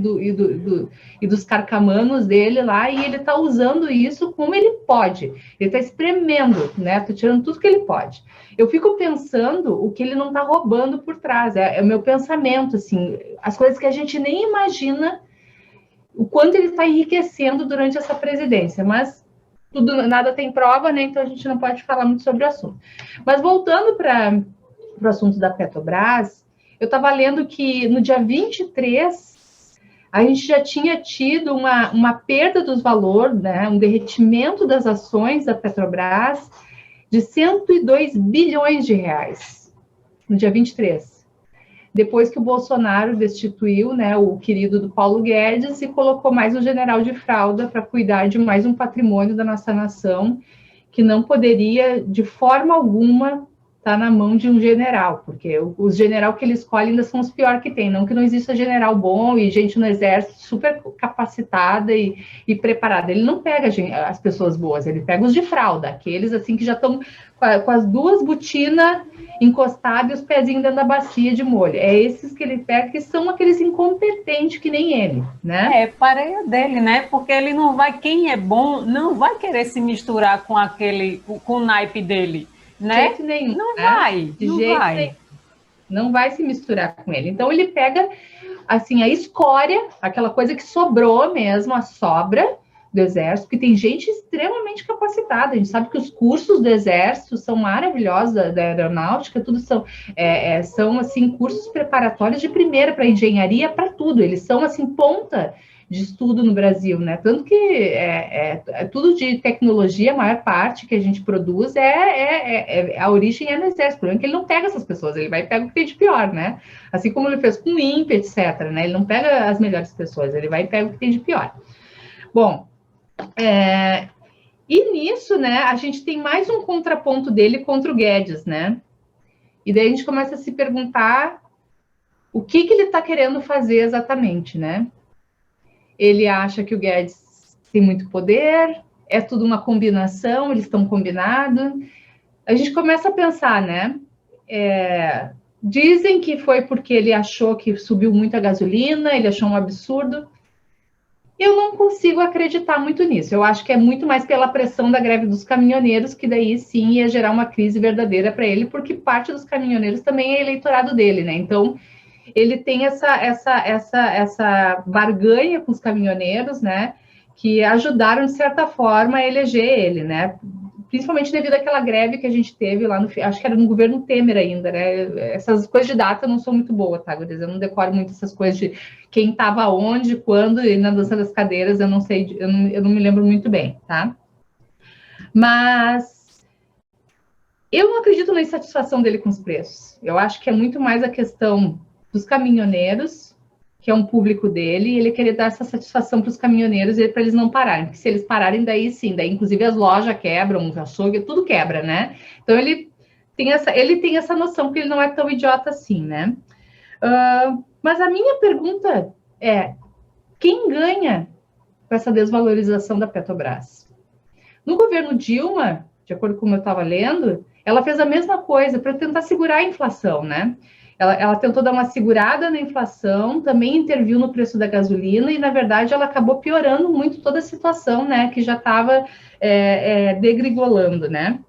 Speaker 3: dos carcamanos dele lá, e ele está usando isso como ele pode. Ele está espremendo, né? Está tirando tudo que ele pode. Eu fico pensando o que ele não está roubando por trás, é o meu pensamento, assim, as coisas que a gente nem imagina o quanto ele está enriquecendo durante essa presidência, mas nada tem prova, né? Então a gente não pode falar muito sobre o assunto. Mas voltando para o assunto da Petrobras, eu estava lendo que no dia 23 a gente já tinha tido uma perda dos valores, né? Um derretimento das ações da Petrobras de 102 bilhões de reais no dia 23. Depois que o Bolsonaro destituiu, né, o querido do Paulo Guedes e colocou mais um general de fralda para cuidar de mais um patrimônio da nossa nação, que não poderia, de forma alguma, estar na mão de um general, porque os general que ele escolhe ainda são os piores que tem, não que não exista general bom e gente no exército super capacitada e preparada. Ele não pega as pessoas boas, ele pega os de fralda, aqueles assim que já estão com as duas botinas encostadas e os pezinhos dentro da bacia de molho. É esses que ele pega, que são aqueles incompetentes que nem ele, né?
Speaker 1: Pareia dele, né? Porque ele não vai, quem é bom, não vai querer se misturar com com o naipe dele, né?
Speaker 3: De jeito nenhum.
Speaker 1: Não vai,
Speaker 3: de jeito nenhum. Não vai se misturar com ele. Então ele pega, assim, a escória, aquela coisa que sobrou mesmo, a sobra, do Exército, porque tem gente extremamente capacitada. A gente sabe que os cursos do Exército são maravilhosos, da aeronáutica, tudo são assim, cursos preparatórios de primeira para engenharia, para tudo. Eles são, assim, ponta de estudo no Brasil, né? Tanto que tudo de tecnologia, a maior parte que a gente produz a origem é no Exército. O problema é que ele não pega essas pessoas, ele vai pegar o que tem de pior, né? Assim como ele fez com o INPE, etc., né? Ele não pega as melhores pessoas, ele vai pegar o que tem de pior. Bom, e nisso, né, a gente tem mais um contraponto dele contra o Guedes, né? E daí a gente começa a se perguntar o que ele está querendo fazer exatamente, né? Ele acha que o Guedes tem muito poder, é tudo uma combinação, eles estão combinados. A gente começa a pensar, né? Dizem que foi porque ele achou que subiu muito a gasolina, ele achou um absurdo. Eu não consigo acreditar muito nisso. Eu acho que é muito mais pela pressão da greve dos caminhoneiros, que daí sim ia gerar uma crise verdadeira para ele, porque parte dos caminhoneiros também é eleitorado dele, né? Então, ele tem essa barganha com os caminhoneiros, né? Que ajudaram, de certa forma, a eleger ele, né? Principalmente devido àquela greve que a gente teve lá acho que era no governo Temer ainda, né? Essas coisas de data eu não sou muito boa, tá, Guriz? Eu não decoro muito essas coisas de quem estava onde, quando, e na dança das cadeiras, eu não sei, eu não me lembro muito bem, tá? Mas eu não acredito na insatisfação dele com os preços. Eu acho que é muito mais a questão dos caminhoneiros, que é um público dele, e ele queria dar essa satisfação para os caminhoneiros para eles não pararem, porque se eles pararem, daí sim, daí inclusive as lojas quebram, os açougue, tudo quebra, né? Então ele tem essa noção, porque ele não é tão idiota assim, né? Mas a minha pergunta é, quem ganha com essa desvalorização da Petrobras? No governo Dilma, de acordo com o que eu estava lendo, ela fez a mesma coisa para tentar segurar a inflação, né? Ela tentou dar uma segurada na inflação, também interviu no preço da gasolina e, na verdade, ela acabou piorando muito toda a situação, né? Que já estava degringolando, né?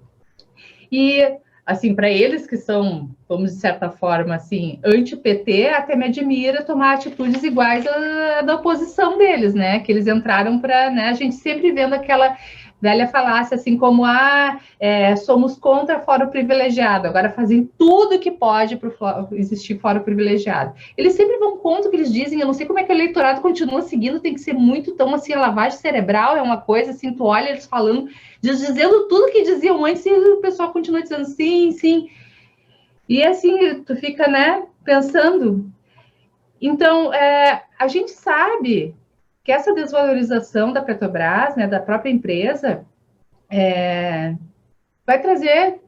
Speaker 3: E, assim, para eles que são, vamos de certa forma, assim, anti-PT, até me admira tomar atitudes iguais à da oposição deles, né? Que eles entraram para, né? A gente sempre vendo aquela velha falácia, assim como somos contra fórum privilegiado, agora fazem tudo que pode para existir fórum privilegiado. Eles sempre vão contra o que eles dizem, eu não sei como é que o eleitorado continua seguindo, tem que ser muito tão assim, a lavagem cerebral é uma coisa, assim, tu olha eles falando, dizendo tudo que diziam antes, e o pessoal continua dizendo sim, sim. E assim, tu fica, né, pensando. Então, a gente sabe que essa desvalorização da Petrobras, né, da própria empresa, vai trazer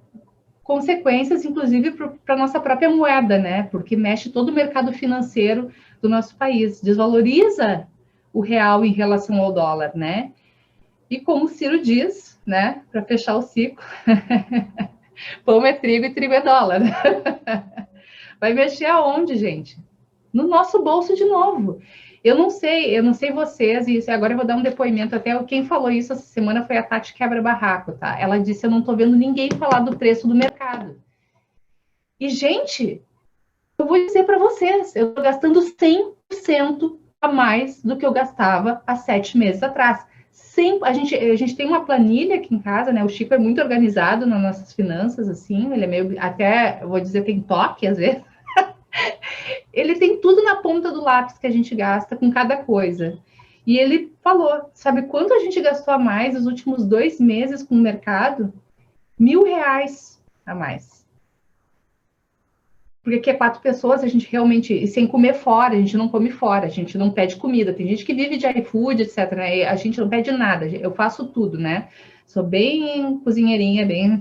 Speaker 3: consequências, inclusive, para a nossa própria moeda, né? Porque mexe todo o mercado financeiro do nosso país, desvaloriza o real em relação ao dólar, né? E como o Ciro diz, né, para fechar o ciclo, pão é trigo e trigo é dólar. Vai mexer aonde, gente? No nosso bolso de novo. Eu não sei vocês, e agora eu vou dar um depoimento, até quem falou isso essa semana foi a Tati Quebra-Barraco, tá? Ela disse, eu não tô vendo ninguém falar do preço do mercado. E, gente, eu vou dizer para vocês, eu tô gastando 100% a mais do que eu gastava há 7 meses atrás. A gente tem uma planilha aqui em casa, né? O Chico é muito organizado nas nossas finanças, assim, ele é meio, até, eu vou dizer, tem toque, às vezes. Ele tem tudo na ponta do lápis que a gente gasta com cada coisa. E ele falou, sabe quanto a gente gastou a mais nos últimos 2 meses com o mercado? R$1.000 a mais. Porque aqui é 4 pessoas, a gente realmente, e sem comer fora, a gente não come fora, a gente não pede comida. Tem gente que vive de iFood, etc, né? E a gente não pede nada, eu faço tudo, né? Sou bem cozinheirinha, bem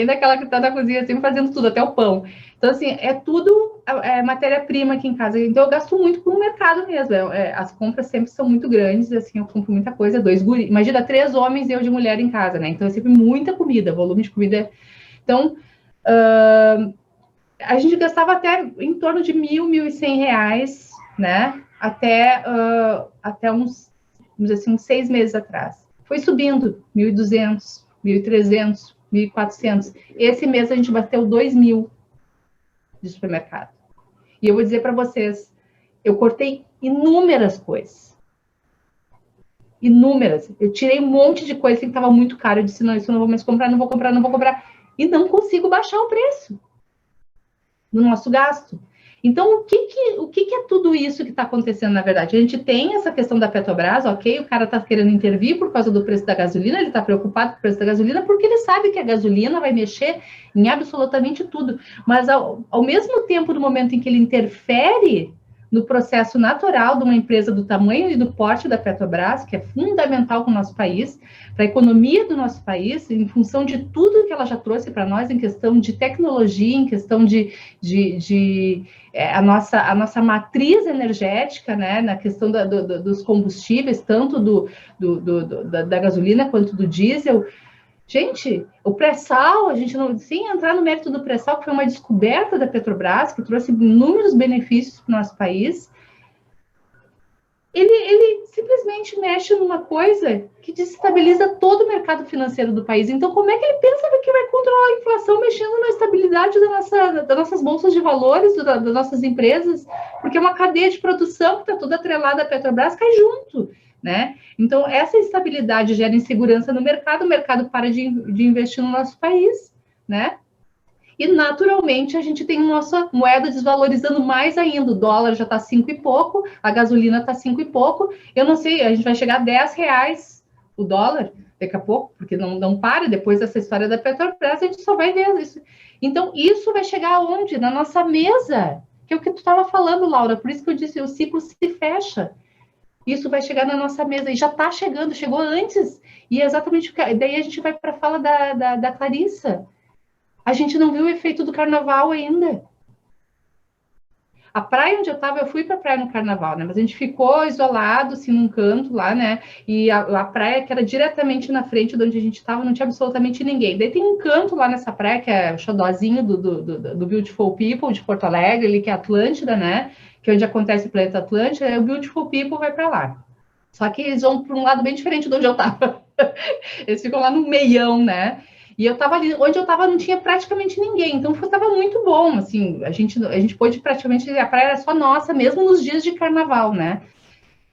Speaker 3: daquela que tá na cozinha sempre fazendo tudo, até o pão. Então, assim, é tudo matéria-prima aqui em casa. Então, eu gasto muito com o mercado mesmo. As compras sempre são muito grandes, assim, eu compro muita coisa. 2 guris, imagina 3 homens e eu de mulher em casa, né? Então, é sempre muita comida, volume de comida. Então, a gente gastava até em torno de R$1.100, né? Até uns, vamos dizer assim, 6 meses atrás. Foi subindo, 1.200, 1.300, 1.400. Esse mês a gente bateu 2.000 de supermercado. E eu vou dizer para vocês, eu cortei inúmeras coisas. inúmeras. Eu tirei um monte de coisa que estava muito caro. Eu disse, não, isso eu não vou mais comprar, não vou comprar, não vou comprar. E não consigo baixar o preço do nosso gasto. Então, o que é tudo isso que está acontecendo, na verdade? A gente tem essa questão da Petrobras, ok, o cara está querendo intervir por causa do preço da gasolina, ele está preocupado com o preço da gasolina, porque ele sabe que a gasolina vai mexer em absolutamente tudo. Mas, ao mesmo tempo, no momento em que ele interfere no processo natural de uma empresa do tamanho e do porte da Petrobras, que é fundamental para o nosso país, para a economia do nosso país, em função de tudo que ela já trouxe para nós, em questão de tecnologia, em questão a nossa matriz energética, né, na questão dos combustíveis, tanto da gasolina quanto do diesel. Gente, o pré-sal, a gente não, sem entrar no mérito do pré-sal, que foi uma descoberta da Petrobras, que trouxe inúmeros benefícios para o nosso país, ele simplesmente mexe numa coisa que desestabiliza todo o mercado financeiro do país. Então, como é que ele pensa que vai controlar a inflação mexendo na estabilidade das nossas bolsas de valores, das nossas empresas? Porque é uma cadeia de produção que está toda atrelada à Petrobras, cai junto, né? Então, essa instabilidade gera insegurança no mercado, o mercado para de investir no nosso país, né? E, naturalmente, a gente tem nossa moeda desvalorizando mais ainda. O dólar já está 5 e pouco, a gasolina está 5 e pouco. Eu não sei, a gente vai chegar a R$10 o dólar daqui a pouco, porque não para. Depois dessa história da Petrobras, a gente só vai ver isso. Então, isso vai chegar aonde? Na nossa mesa, que é o que tu estava falando, Laura. Por isso que eu disse, o ciclo se fecha. Isso vai chegar na nossa mesa, e já está chegando, chegou antes. E é exatamente o que... Daí a gente vai para a fala da Clarissa. A gente não viu o efeito do carnaval ainda. A praia onde eu estava, eu fui para a praia no carnaval, né? Mas a gente ficou isolado, assim, num canto lá, né? E a praia que era diretamente na frente de onde a gente estava, não tinha absolutamente ninguém. Daí tem um canto lá nessa praia, que é o xodózinho do Beautiful People de Porto Alegre, ali, que é Atlântida, né? Que é onde acontece o Planeta Atlântida, e o Beautiful People vai para lá. Só que eles vão para um lado bem diferente de onde eu estava. Eles ficam lá no meião, né? E eu estava ali, onde eu estava não tinha praticamente ninguém, então estava muito bom, assim, a gente pôde praticamente, a praia era só nossa, mesmo nos dias de carnaval, né?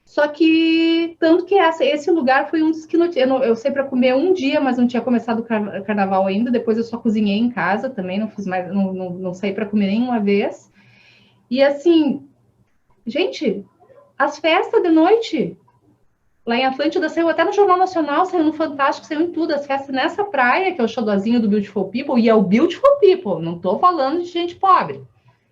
Speaker 3: Só que, tanto que esse lugar foi um dos que eu sei para comer um dia, mas não tinha começado o carnaval ainda, depois eu só cozinhei em casa também, não fiz mais, não saí para comer nenhuma vez. E assim, gente, as festas de noite... Lá em Atlântida saiu até no Jornal Nacional, saiu no Fantástico, saiu em tudo. As festas nessa praia, que é o xodózinho do Beautiful People, e é o Beautiful People. Não estou falando de gente pobre.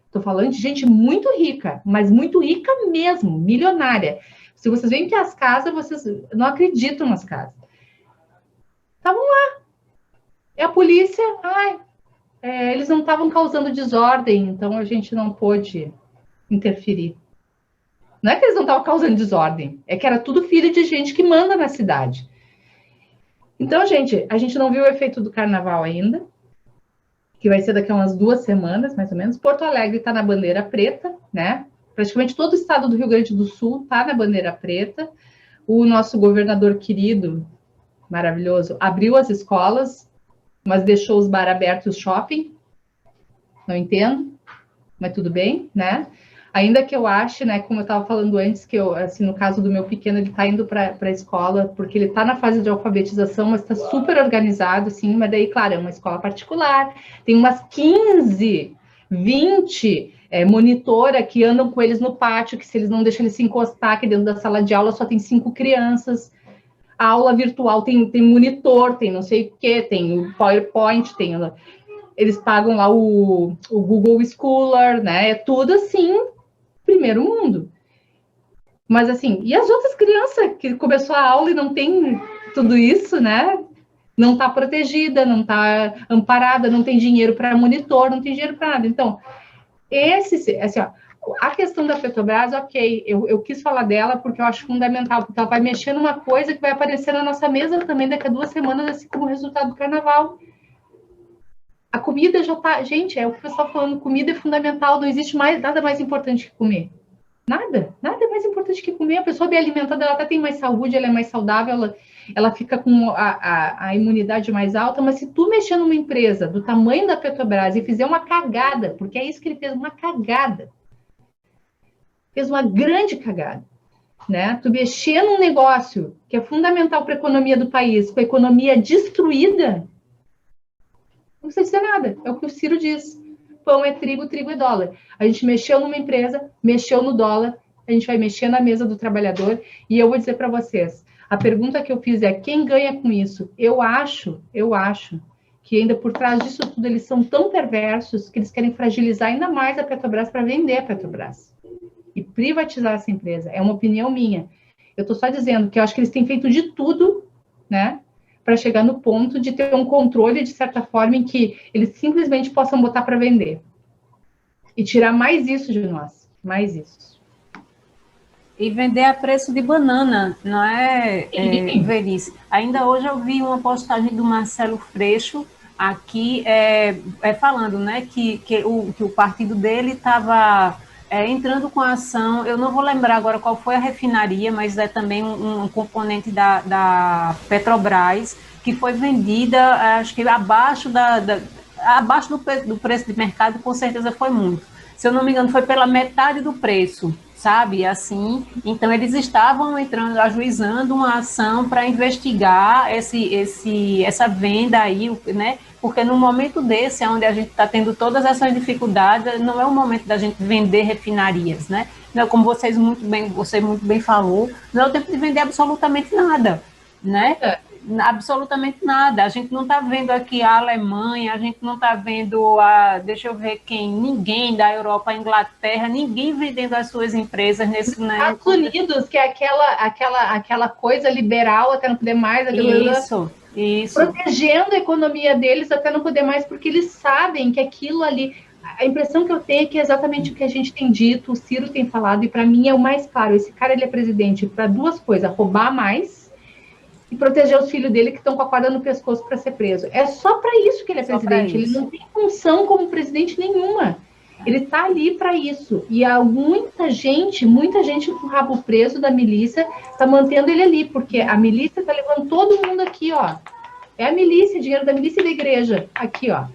Speaker 3: Estou falando de gente muito rica, mas muito rica mesmo, milionária. Se vocês veem que as casas, vocês não acreditam nas casas. Estavam lá. E a polícia, eles não estavam causando desordem, então a gente não pôde interferir. Não é que eles não estavam causando desordem, é que era tudo filho de gente que manda na cidade. Então, gente, a gente não viu o efeito do carnaval ainda, que vai ser daqui a umas 2 semanas, mais ou menos. Porto Alegre está na bandeira preta, né? Praticamente todo o estado do Rio Grande do Sul está na bandeira preta. O nosso governador querido, maravilhoso, abriu as escolas, mas deixou os bar abertos, shopping. Não entendo, mas tudo bem, né? Ainda que eu ache, né, como eu estava falando antes, que eu, assim, no caso do meu pequeno, ele está indo para a escola, porque ele está na fase de alfabetização, mas está super organizado, assim, mas daí, claro, é uma escola particular, tem umas 15, 20 monitora que andam com eles no pátio, que se eles não deixam eles se encostar, que dentro da sala de aula só tem 5 crianças, a aula virtual tem monitor, tem não sei o que, tem o PowerPoint, eles pagam lá o Google Scholar, né, é tudo assim, primeiro mundo. Mas assim, e as outras crianças que começou a aula e não tem tudo isso, né? Não está protegida, não está amparada, não tem dinheiro para monitor, não tem dinheiro para nada. Então, assim, ó, a questão da Petrobras, ok, eu quis falar dela porque eu acho fundamental, porque ela vai mexer numa coisa que vai aparecer na nossa mesa também daqui a 2 semanas, assim como o resultado do carnaval. A comida já está... Gente, é o que o pessoal falando, comida é fundamental, não existe nada mais importante que comer. Nada é mais importante que comer. A pessoa bem alimentada, ela até tem mais saúde, ela é mais saudável, ela fica com a imunidade mais alta, mas se tu mexer numa empresa do tamanho da Petrobras e fizer uma cagada, porque é isso que ele fez, uma cagada, fez uma grande cagada, né? Tu mexer num negócio que é fundamental para a economia do país, com a economia destruída, não precisa dizer nada. É o que o Ciro diz. Pão é trigo, trigo é dólar. A gente mexeu numa empresa, mexeu no dólar, a gente vai mexer na mesa do trabalhador. E eu vou dizer para vocês, a pergunta que eu fiz é, quem ganha com isso? Eu acho que ainda por trás disso tudo eles são tão perversos que eles querem fragilizar ainda mais a Petrobras para vender a Petrobras e privatizar essa empresa. É uma opinião minha. Eu estou só dizendo que eu acho que eles têm feito de tudo, né, para chegar no ponto de ter um controle, de certa forma, em que eles simplesmente possam botar para vender. E tirar mais isso de nós. Mais isso.
Speaker 1: E vender a preço de banana, não é, Verice? Ainda hoje eu vi uma postagem do Marcelo Freixo aqui falando, né, que o partido dele estava entrando com a ação, eu não vou lembrar agora qual foi a refinaria, mas é também um componente da Petrobras, que foi vendida, acho que abaixo do preço de mercado, com certeza foi muito. Se eu não me engano, foi pela metade do preço, sabe? Assim, então eles estavam entrando, ajuizando uma ação para investigar essa venda aí, né? Porque no momento desse, onde a gente está tendo todas essas dificuldades, não é o momento da gente vender refinarias, né? Não, como você muito bem falou, não é o tempo de vender absolutamente nada, né? Absolutamente nada. A gente não está vendo aqui a Alemanha, a gente não está vendo deixa eu ver ninguém da Europa, a Inglaterra, ninguém vendendo as suas empresas nesse, né?
Speaker 3: Estados Unidos, que é aquela coisa liberal até não poder mais,
Speaker 1: isso.
Speaker 3: Protegendo a economia deles até não poder mais, porque eles sabem que aquilo ali. A impressão que eu tenho é que é exatamente o que a gente tem dito, o Ciro tem falado, e para mim é o mais claro. Esse cara, ele é presidente para duas coisas: roubar mais e proteger os filhos dele que estão com a corda no pescoço para ser preso. É só para isso que ele é presidente. Ele não tem função como presidente nenhuma. Ele está ali para isso. E há muita gente com o rabo preso da milícia está mantendo ele ali, porque a milícia está levando todo mundo aqui, ó. É a milícia, dinheiro da milícia e da igreja. Aqui, ó.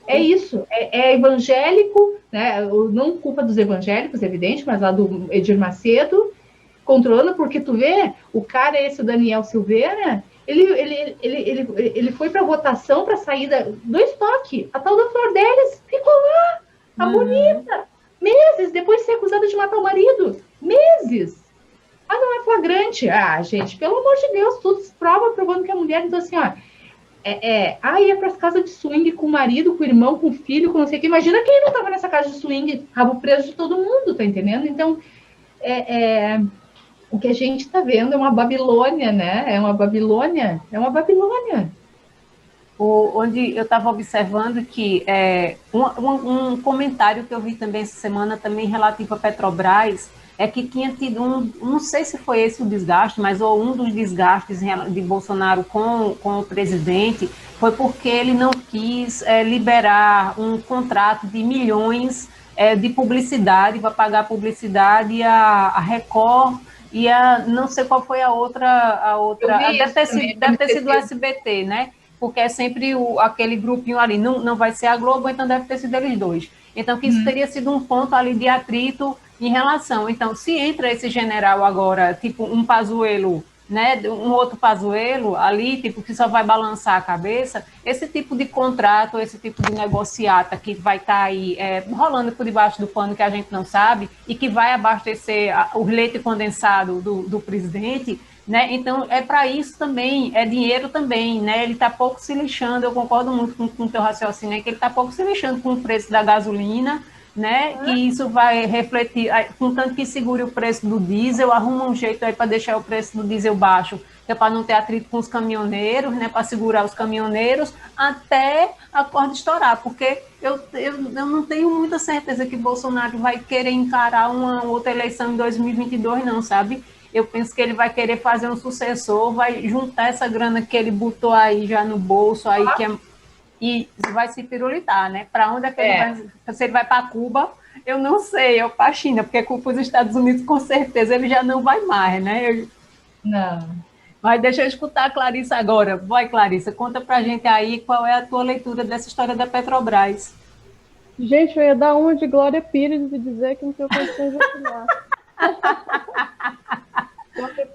Speaker 3: É isso. É evangélico, né? Não culpa dos evangélicos, evidente, mas lá do Edir Macedo, controlando, porque tu vê, o cara esse, o Daniel Silveira, ele foi para votação para saída do estoque. A tal da Flor Delis ficou lá, a bonita, meses depois de ser acusada de matar o marido. Meses. Ah, não é flagrante. Ah, gente, pelo amor de Deus, tudo se prova provando que é mulher. Então, assim, ó, ia para as casas de swing com o marido, com o irmão, com o filho, com não sei o que. Imagina quem não tava nessa casa de swing, rabo preso de todo mundo, tá entendendo? Então, o que a gente está vendo é uma Babilônia, né? É uma Babilônia.
Speaker 1: Onde eu estava observando que um comentário que eu vi também essa semana, também relativo a Petrobras, é que tinha tido não sei se foi esse o desgaste, mas um dos desgastes de Bolsonaro com o presidente foi porque ele não quis liberar um contrato de milhões de publicidade, para pagar publicidade a Record, e não sei qual foi a outra deve ter sido o SBT, né? Porque é sempre aquele grupinho ali, não vai ser a Globo, então deve ter sido eles dois. Então, que isso teria sido um ponto ali de atrito em relação. Então, se entra esse general agora, tipo um Pazuello, né, um outro Pazuello ali, tipo, que só vai balançar a cabeça, esse tipo de contrato, esse tipo de negociata que vai estar aí rolando por debaixo do pano, que a gente não sabe, e que vai abastecer o leite condensado do presidente, né? Então, é para isso também, é dinheiro também, né? Ele está pouco se lixando, eu concordo muito com o teu raciocínio, é que ele está pouco se lixando com o preço da gasolina, né? Que isso vai refletir, contanto que segure o preço do diesel, arruma um jeito aí para deixar o preço do diesel baixo, que é para não ter atrito com os caminhoneiros, né? Para segurar os caminhoneiros até a corda estourar, porque eu não tenho muita certeza que Bolsonaro vai querer encarar uma outra eleição em 2022, não, sabe? Eu penso que ele vai querer fazer um sucessor, vai juntar essa grana que ele botou aí já no bolso, aí e vai se pirulitar, né? Para onde é que ele vai? Se ele vai para Cuba, eu não sei, ou para a China, porque para os Estados Unidos, com certeza, ele já não vai mais, né?
Speaker 3: Não.
Speaker 1: Mas deixa eu escutar a Clarissa agora. Vai, Clarissa, conta pra gente aí qual é a tua leitura dessa história da Petrobras.
Speaker 2: Gente, eu ia dar uma de Glória Pires e dizer que não tenho condições de opinar.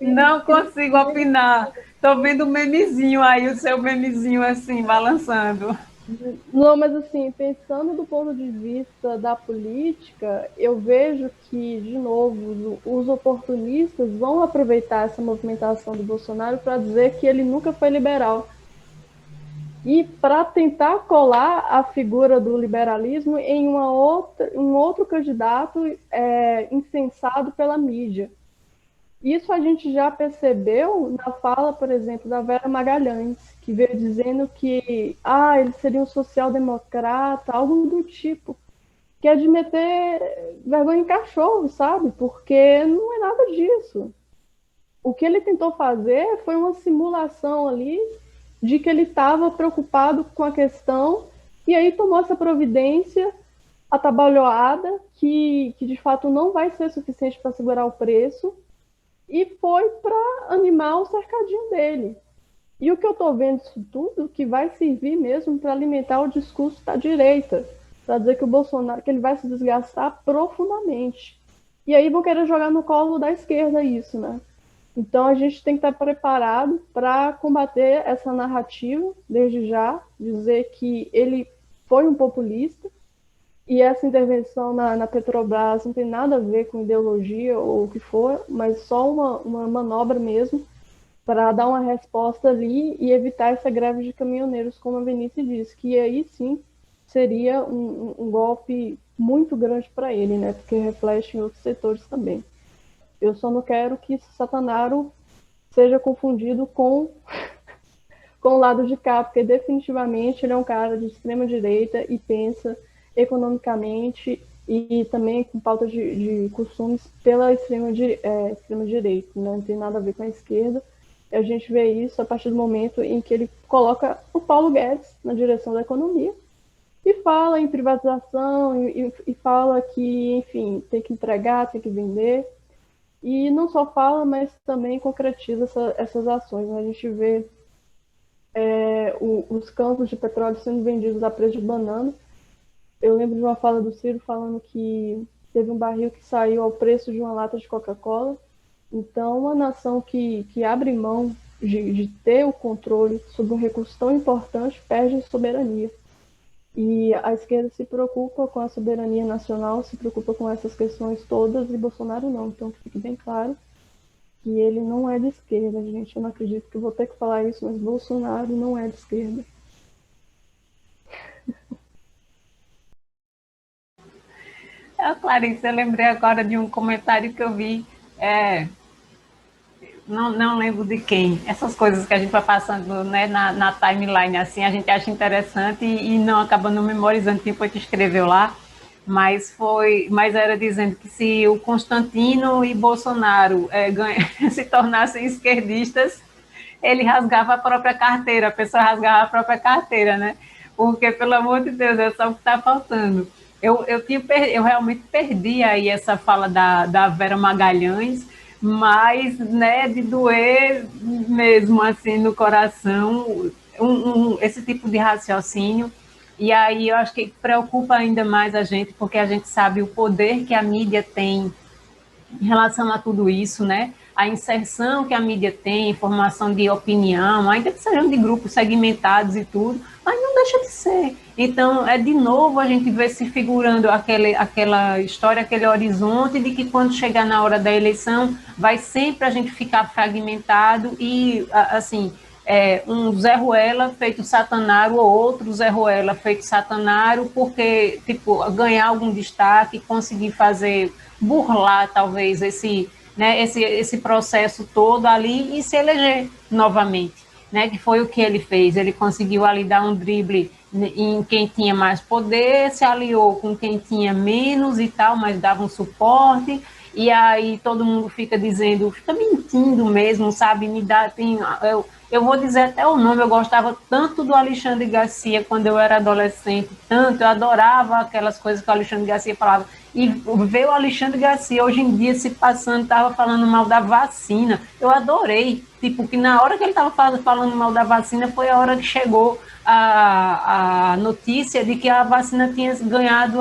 Speaker 1: Não consigo opinar. Tô vendo o memezinho aí, o seu memezinho assim, balançando.
Speaker 2: Não, mas assim, pensando do ponto de vista da política, eu vejo que, de novo, os oportunistas vão aproveitar essa movimentação do Bolsonaro para dizer que ele nunca foi liberal. E para tentar colar a figura do liberalismo em um outro candidato incensado pela mídia. Isso a gente já percebeu na fala, por exemplo, da Vera Magalhães, que veio dizendo que ele seria um social-democrata, algo do tipo, que é de meter vergonha em cachorro, sabe? Porque não é nada disso. O que ele tentou fazer foi uma simulação ali de que ele estava preocupado com a questão e aí tomou essa providência atabalhoada que de fato não vai ser suficiente para segurar o preço e foi para animar o cercadinho dele. E o que eu estou vendo isso tudo, que vai servir mesmo para alimentar o discurso da direita, para dizer que o Bolsonaro, que ele vai se desgastar profundamente. E aí vão querer jogar no colo da esquerda isso, né? Então a gente tem que estar preparado para combater essa narrativa desde já, dizer que ele foi um populista, e essa intervenção na Petrobras não tem nada a ver com ideologia ou o que for, mas só uma manobra mesmo para dar uma resposta ali e evitar essa greve de caminhoneiros, como a Venice disse, que aí sim seria um golpe muito grande para ele, né? Porque reflete em outros setores também. Eu só não quero que Satanaro seja confundido com o lado de cá, porque definitivamente ele é um cara de extrema direita e pensa economicamente e também com pauta de costumes pela extrema direita, né? Não tem nada a ver com a esquerda. E a gente vê isso a partir do momento em que ele coloca o Paulo Guedes na direção da economia e fala em privatização e fala que, enfim, tem que entregar, tem que vender. E não só fala, mas também concretiza essas ações. A gente vê os campos de petróleo sendo vendidos a preço de banana. Eu lembro de uma fala do Ciro falando que teve um barril que saiu ao preço de uma lata de Coca-Cola. Então, uma nação que abre mão de ter o controle sobre um recurso tão importante perde soberania. E a esquerda se preocupa com a soberania nacional, se preocupa com essas questões todas, e Bolsonaro não. Então, fique bem claro que ele não é de esquerda, gente. Eu não acredito que eu vou ter que falar isso, mas Bolsonaro não é de esquerda.
Speaker 1: Clarice, eu lembrei agora de um comentário que eu vi, não lembro de quem, essas coisas que a gente vai passando, né, na timeline, assim, a gente acha interessante e não acaba não memorizando quem foi que escreveu lá, mas era dizendo que se o Constantino e Bolsonaro se tornassem esquerdistas, ele rasgava a própria carteira, a pessoa rasgava a própria carteira, né? Porque, pelo amor de Deus, é só o que está faltando. Eu realmente perdi aí essa fala da Vera Magalhães, mas, né, de doer mesmo, assim, no coração, esse tipo de raciocínio. E aí eu acho que preocupa ainda mais a gente, porque a gente sabe o poder que a mídia tem em relação a tudo isso, né? A inserção que a mídia tem, formação de opinião, ainda que sejam de grupos segmentados e tudo, mas não deixa de ser. Então, de novo a gente vê se figurando aquela história, aquele horizonte de que quando chegar na hora da eleição, vai sempre a gente ficar fragmentado e, assim, um Zé Ruela feito Satanaro ou outro Zé Ruela feito Satanaro, porque, tipo, ganhar algum destaque, conseguir burlar talvez esse processo todo ali e se eleger novamente, né? Que foi o que ele fez. Ele conseguiu ali dar um drible em quem tinha mais poder, se aliou com quem tinha menos e tal, mas dava um suporte. E aí todo mundo fica dizendo, fica mentindo mesmo, sabe? Eu vou dizer até o nome, eu gostava tanto do Alexandre Garcia quando eu era adolescente, tanto, eu adorava aquelas coisas que o Alexandre Garcia falava. E ver o Alexandre Garcia hoje em dia se passando, estava falando mal da vacina. Eu adorei, tipo, que na hora que ele estava falando mal da vacina foi a hora que chegou a notícia de que a vacina tinha ganhado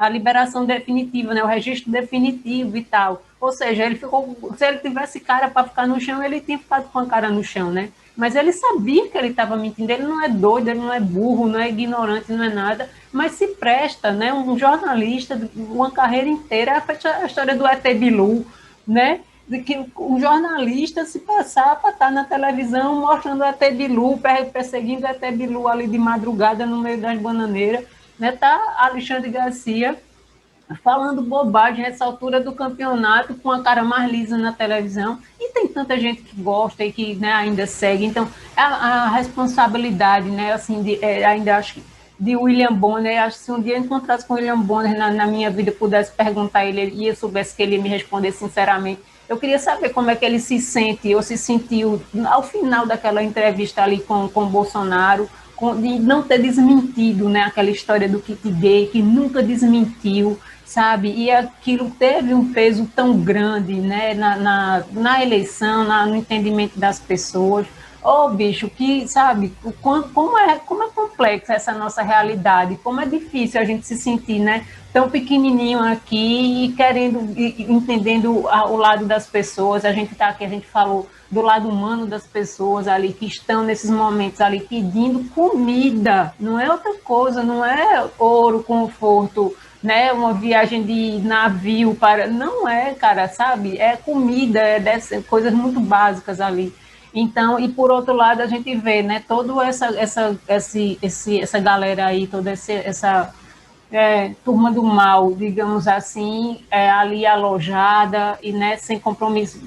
Speaker 1: a liberação definitiva, né, o registro definitivo e tal. Ou seja, ele ficou, se ele tivesse cara para ficar no chão, ele tinha ficado com a cara no chão, né? Mas ele sabia que ele estava mentindo, ele não é doido, ele não é burro, não é ignorante, não é nada, mas se presta, né? Um jornalista, uma carreira inteira, a história do ET Bilu, né? De que um jornalista se passar para estar na televisão mostrando o ET Bilu, perseguindo o ET Bilu ali de madrugada no meio das bananeiras, né? Tá Alexandre Garcia falando bobagem nessa altura do campeonato, com a cara mais lisa na televisão, e tem tanta gente que gosta e que, né, ainda segue. Então, a responsabilidade, né, assim, ainda acho que de William Bonner, acho que se um dia eu encontrasse com William Bonner na minha vida, pudesse perguntar a ele e eu soubesse que ele ia me responder sinceramente, eu queria saber como é que ele se sente, ou se sentiu ao final daquela entrevista ali com o Bolsonaro, de não ter desmentido, né, aquela história do kit gay, que nunca desmentiu, sabe? E aquilo teve um peso tão grande, né, na eleição, no entendimento das pessoas. Bicho, que, sabe, como é complexa essa nossa realidade, como é difícil a gente se sentir, né, tão pequenininho aqui e querendo, entendendo o lado das pessoas. A gente está aqui, a gente falou do lado humano das pessoas ali que estão nesses momentos ali pedindo comida, não é outra coisa, não é ouro, conforto, né, uma viagem de navio para, não é, cara, sabe, é comida, coisas muito básicas ali. Então, e por outro lado a gente vê, né, toda essa galera aí, toda essa turma do mal, digamos assim, ali alojada e, né, sem compromisso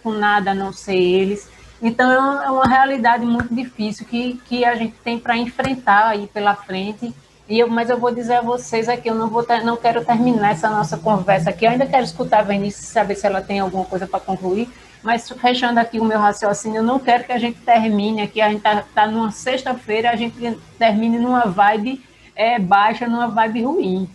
Speaker 1: com nada a não ser eles. Então é uma realidade muito difícil que a gente tem para enfrentar aí pela frente. Mas eu vou dizer a vocês aqui, eu não quero terminar essa nossa conversa aqui, eu ainda quero escutar a Venice, saber se ela tem alguma coisa para concluir, mas fechando aqui o meu raciocínio, eu não quero que a gente termine aqui, a gente tá numa sexta-feira, a gente termine numa vibe baixa, numa vibe ruim.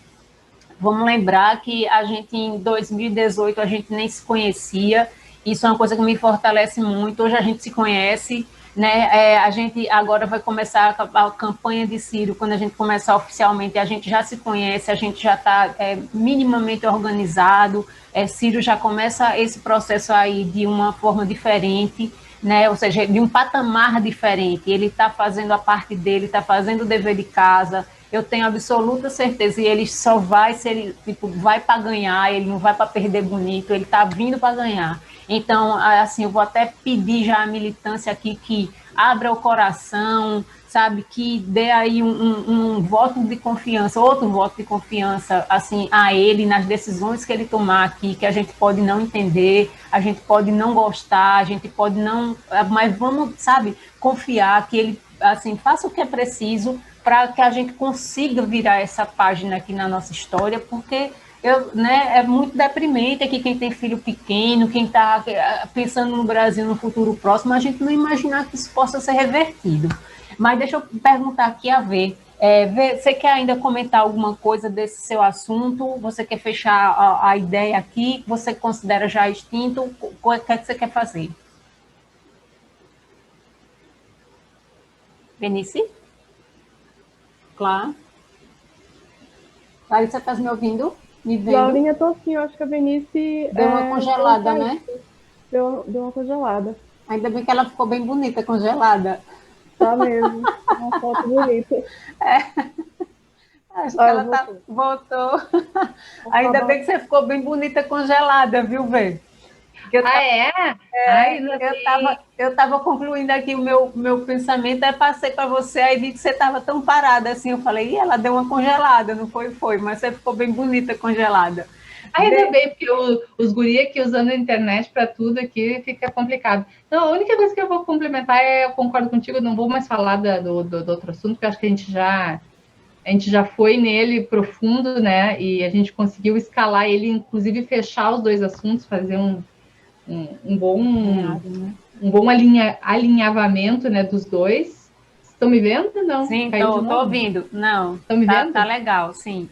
Speaker 1: Vamos lembrar que a gente, em 2018, a gente nem se conhecia, isso é uma coisa que me fortalece muito, hoje a gente se conhece, né? A gente agora vai começar a campanha de Ciro, quando a gente começar oficialmente, a gente já se conhece, a gente já está minimamente organizado, Ciro já começa esse processo aí de uma forma diferente, né? Ou seja, de um patamar diferente, ele está fazendo a parte dele, está fazendo o dever de casa, eu tenho absoluta certeza, e ele só vai se ele vai para ganhar, ele não vai para perder bonito, ele está vindo para ganhar. Então, assim, eu vou até pedir já a militância aqui que abra o coração, sabe, que dê aí um voto de confiança, outro voto de confiança, assim, a ele nas decisões que ele tomar aqui, que a gente pode não entender, a gente pode não gostar, a gente pode não, mas vamos, sabe, confiar que ele, assim, faça o que é preciso para que a gente consiga virar essa página aqui na nossa história, porque é muito deprimente aqui quem tem filho pequeno, quem está pensando no Brasil no futuro próximo, a gente não imaginar que isso possa ser revertido. Mas deixa eu perguntar aqui a Vê. Você quer ainda comentar alguma coisa desse seu assunto? Você quer fechar a ideia aqui? Você considera já extinto? O que é que você quer fazer? Venice? Claro. Larissa, estás me ouvindo? Me vendo?
Speaker 2: Laurinha, tô sim, eu acho que a Venice...
Speaker 1: Deu uma congelada, né?
Speaker 2: Deu uma congelada.
Speaker 1: Ainda bem que ela ficou bem bonita, congelada.
Speaker 2: Tá mesmo, uma foto bonita.
Speaker 1: Acho que ela voltou. Ainda bem que você ficou bem bonita, congelada, viu, Vê? Eu estava concluindo aqui o meu pensamento, aí passei para você, aí vi que você estava tão parada assim, eu falei, ela deu uma congelada, não foi? Foi, mas você ficou bem bonita, congelada.
Speaker 3: Ainda bem, porque os guri aqui usando a internet para tudo aqui fica complicado. Então, a única coisa que eu vou complementar eu concordo contigo, eu não vou mais falar do outro assunto, porque eu acho que a gente já foi nele profundo, né? E a gente conseguiu escalar ele, inclusive fechar os dois assuntos, fazer um bom alinhavamento, né, dos dois. Estão me vendo? Não?
Speaker 1: Sim, estou ouvindo. Não,
Speaker 3: estão me vendo?
Speaker 1: Tá legal, sim.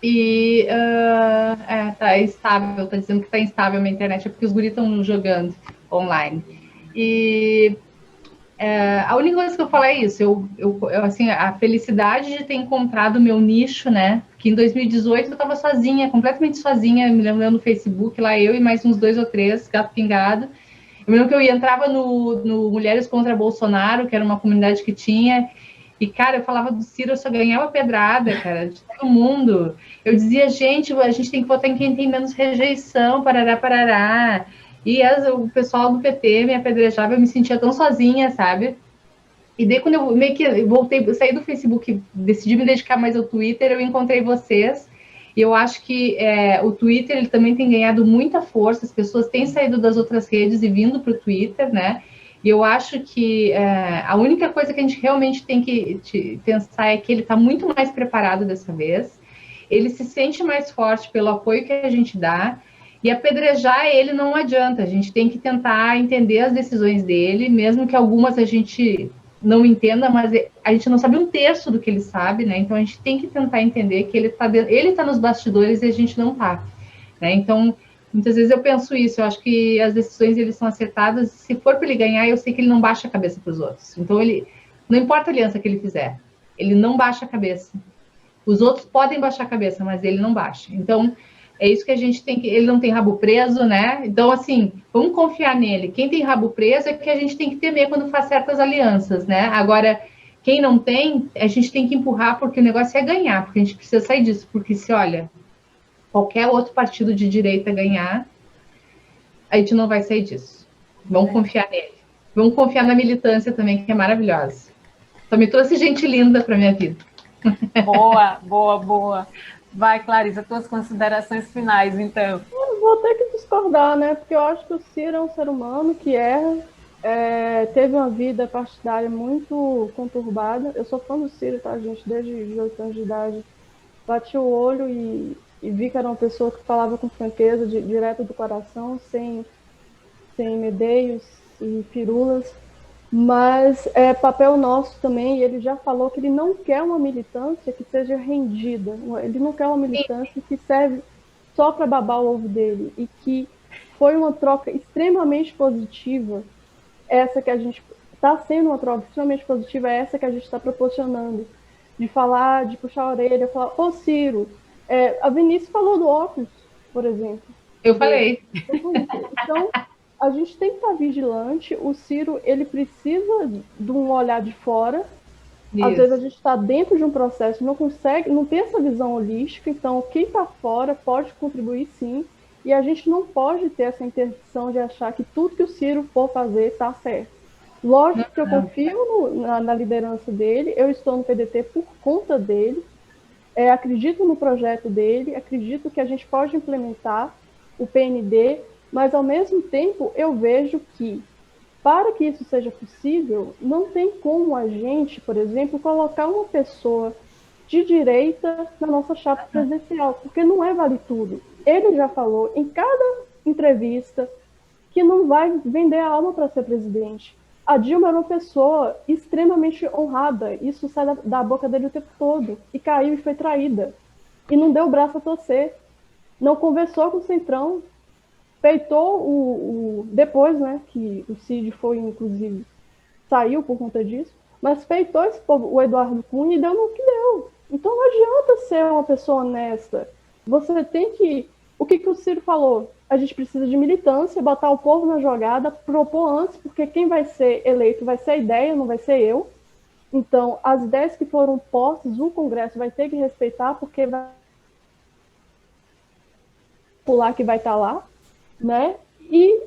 Speaker 3: E tá estável, tá dizendo que tá instável a minha internet, é porque os guris estão jogando online. E A única coisa que eu falo é isso, assim, a felicidade de ter encontrado o meu nicho, né? Que em 2018 eu estava sozinha, completamente sozinha, me lembro no Facebook, lá eu e mais uns 2 ou 3, gato pingado. Eu me lembro que eu entrava no Mulheres contra Bolsonaro, que era uma comunidade que tinha, e, cara, eu falava do Ciro, eu só ganhava pedrada, cara, de todo mundo. Eu dizia, gente, a gente tem que votar em quem tem menos rejeição, parará, parará. E o pessoal do PT me apedrejava, eu me sentia tão sozinha, sabe? E daí, quando eu meio que voltei, eu saí do Facebook, decidi me dedicar mais ao Twitter, eu encontrei vocês. E eu acho que o Twitter ele também tem ganhado muita força, as pessoas têm saído das outras redes e vindo para o Twitter, né? E eu acho que a única coisa que a gente realmente tem que pensar é que ele está muito mais preparado dessa vez, ele se sente mais forte pelo apoio que a gente dá, e apedrejar ele não adianta, a gente tem que tentar entender as decisões dele, mesmo que algumas a gente não entenda, mas a gente não sabe um terço do que ele sabe, né? Então a gente tem que tentar entender que ele tá nos bastidores e a gente não tá, né? Então muitas vezes eu penso isso, eu acho que as decisões eles são acertadas, se for para ele ganhar, eu sei que ele não baixa a cabeça para os outros. Então ele não importa a aliança que ele fizer, ele não baixa a cabeça. Os outros podem baixar a cabeça, mas ele não baixa. Então é isso que a gente tem que. Ele não tem rabo preso, né? Então, assim, vamos confiar nele. Quem tem rabo preso é que a gente tem que temer quando faz certas alianças, né? Agora, quem não tem, a gente tem que empurrar, porque o negócio é ganhar, porque a gente precisa sair disso. Porque se, olha, qualquer outro partido de direita ganhar, a gente não vai sair disso. Vamos confiar nele. Vamos confiar na militância também, que é maravilhosa. Só me trouxe gente linda para minha vida.
Speaker 1: Boa, boa, boa. Vai, Clarissa, tuas considerações finais, então.
Speaker 2: Eu vou ter que discordar, né? Porque eu acho que o Ciro é um ser humano que erra, teve uma vida partidária muito conturbada. Eu sou fã do Ciro, tá, gente? Desde os 8 anos de idade. Bati o olho e vi que era uma pessoa que falava com franqueza, direto do coração, sem medeios e firulas. Mas é papel nosso também, e ele já falou que ele não quer uma militância que seja rendida, ele não quer uma militância que serve só para babar o ovo dele, e que foi uma troca extremamente positiva, essa que a gente está sendo uma troca extremamente positiva, essa que a gente está proporcionando, de falar, de puxar a orelha, falar, ô Ciro, a Vinícius falou do óculos, por exemplo.
Speaker 3: Eu falei.
Speaker 2: Então, a gente tem que estar vigilante. O Ciro, ele precisa de um olhar de fora. Isso. Às vezes a gente está dentro de um processo, não consegue, não tem essa visão holística, então quem está fora pode contribuir sim, e a gente não pode ter essa intenção de achar que tudo que o Ciro for fazer está certo. Lógico que eu confio na liderança dele, eu estou no PDT por conta dele, acredito no projeto dele, acredito que a gente pode implementar o PND, mas, ao mesmo tempo, eu vejo que, para que isso seja possível, não tem como a gente, por exemplo, colocar uma pessoa de direita na nossa chapa presidencial, porque não vale tudo. Ele já falou em cada entrevista que não vai vender a alma para ser presidente. A Dilma era uma pessoa extremamente honrada, isso sai da boca dele o tempo todo, e caiu e foi traída, e não deu o braço a torcer, não conversou com o Centrão, peitou depois, né, que o Cid foi, inclusive, saiu por conta disso, mas peitou esse povo, o Eduardo Cunha, e deu no que deu. Então não adianta ser uma pessoa honesta. Você tem que... O que o Ciro falou? A gente precisa de militância, botar o povo na jogada, propor antes, porque quem vai ser eleito vai ser a ideia, não vai ser eu. Então, as ideias que foram postas, o Congresso vai ter que respeitar, porque vai pular que vai estar lá, né? E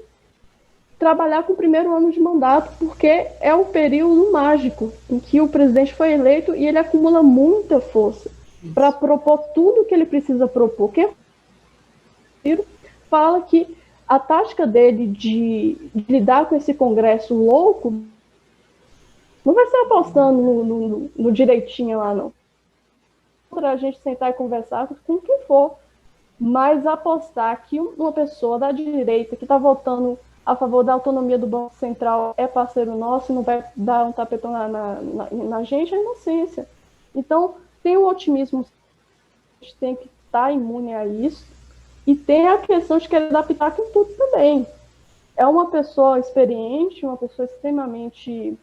Speaker 2: trabalhar com o primeiro ano de mandato, porque é um período mágico em que o presidente foi eleito e ele acumula muita força para propor tudo que ele precisa propor. Quem fala que a tática dele de lidar com esse Congresso louco não vai ser apostando no direitinho lá, não. Para a gente sentar e conversar com quem for, mas apostar que uma pessoa da direita que está votando a favor da autonomia do Banco Central é parceiro nosso e não vai dar um tapetão na gente, é inocência. Então, tem o otimismo, a gente tem que estar imune a isso, e tem a questão de querer adaptar aqui tudo também. É uma pessoa experiente, uma pessoa extremamente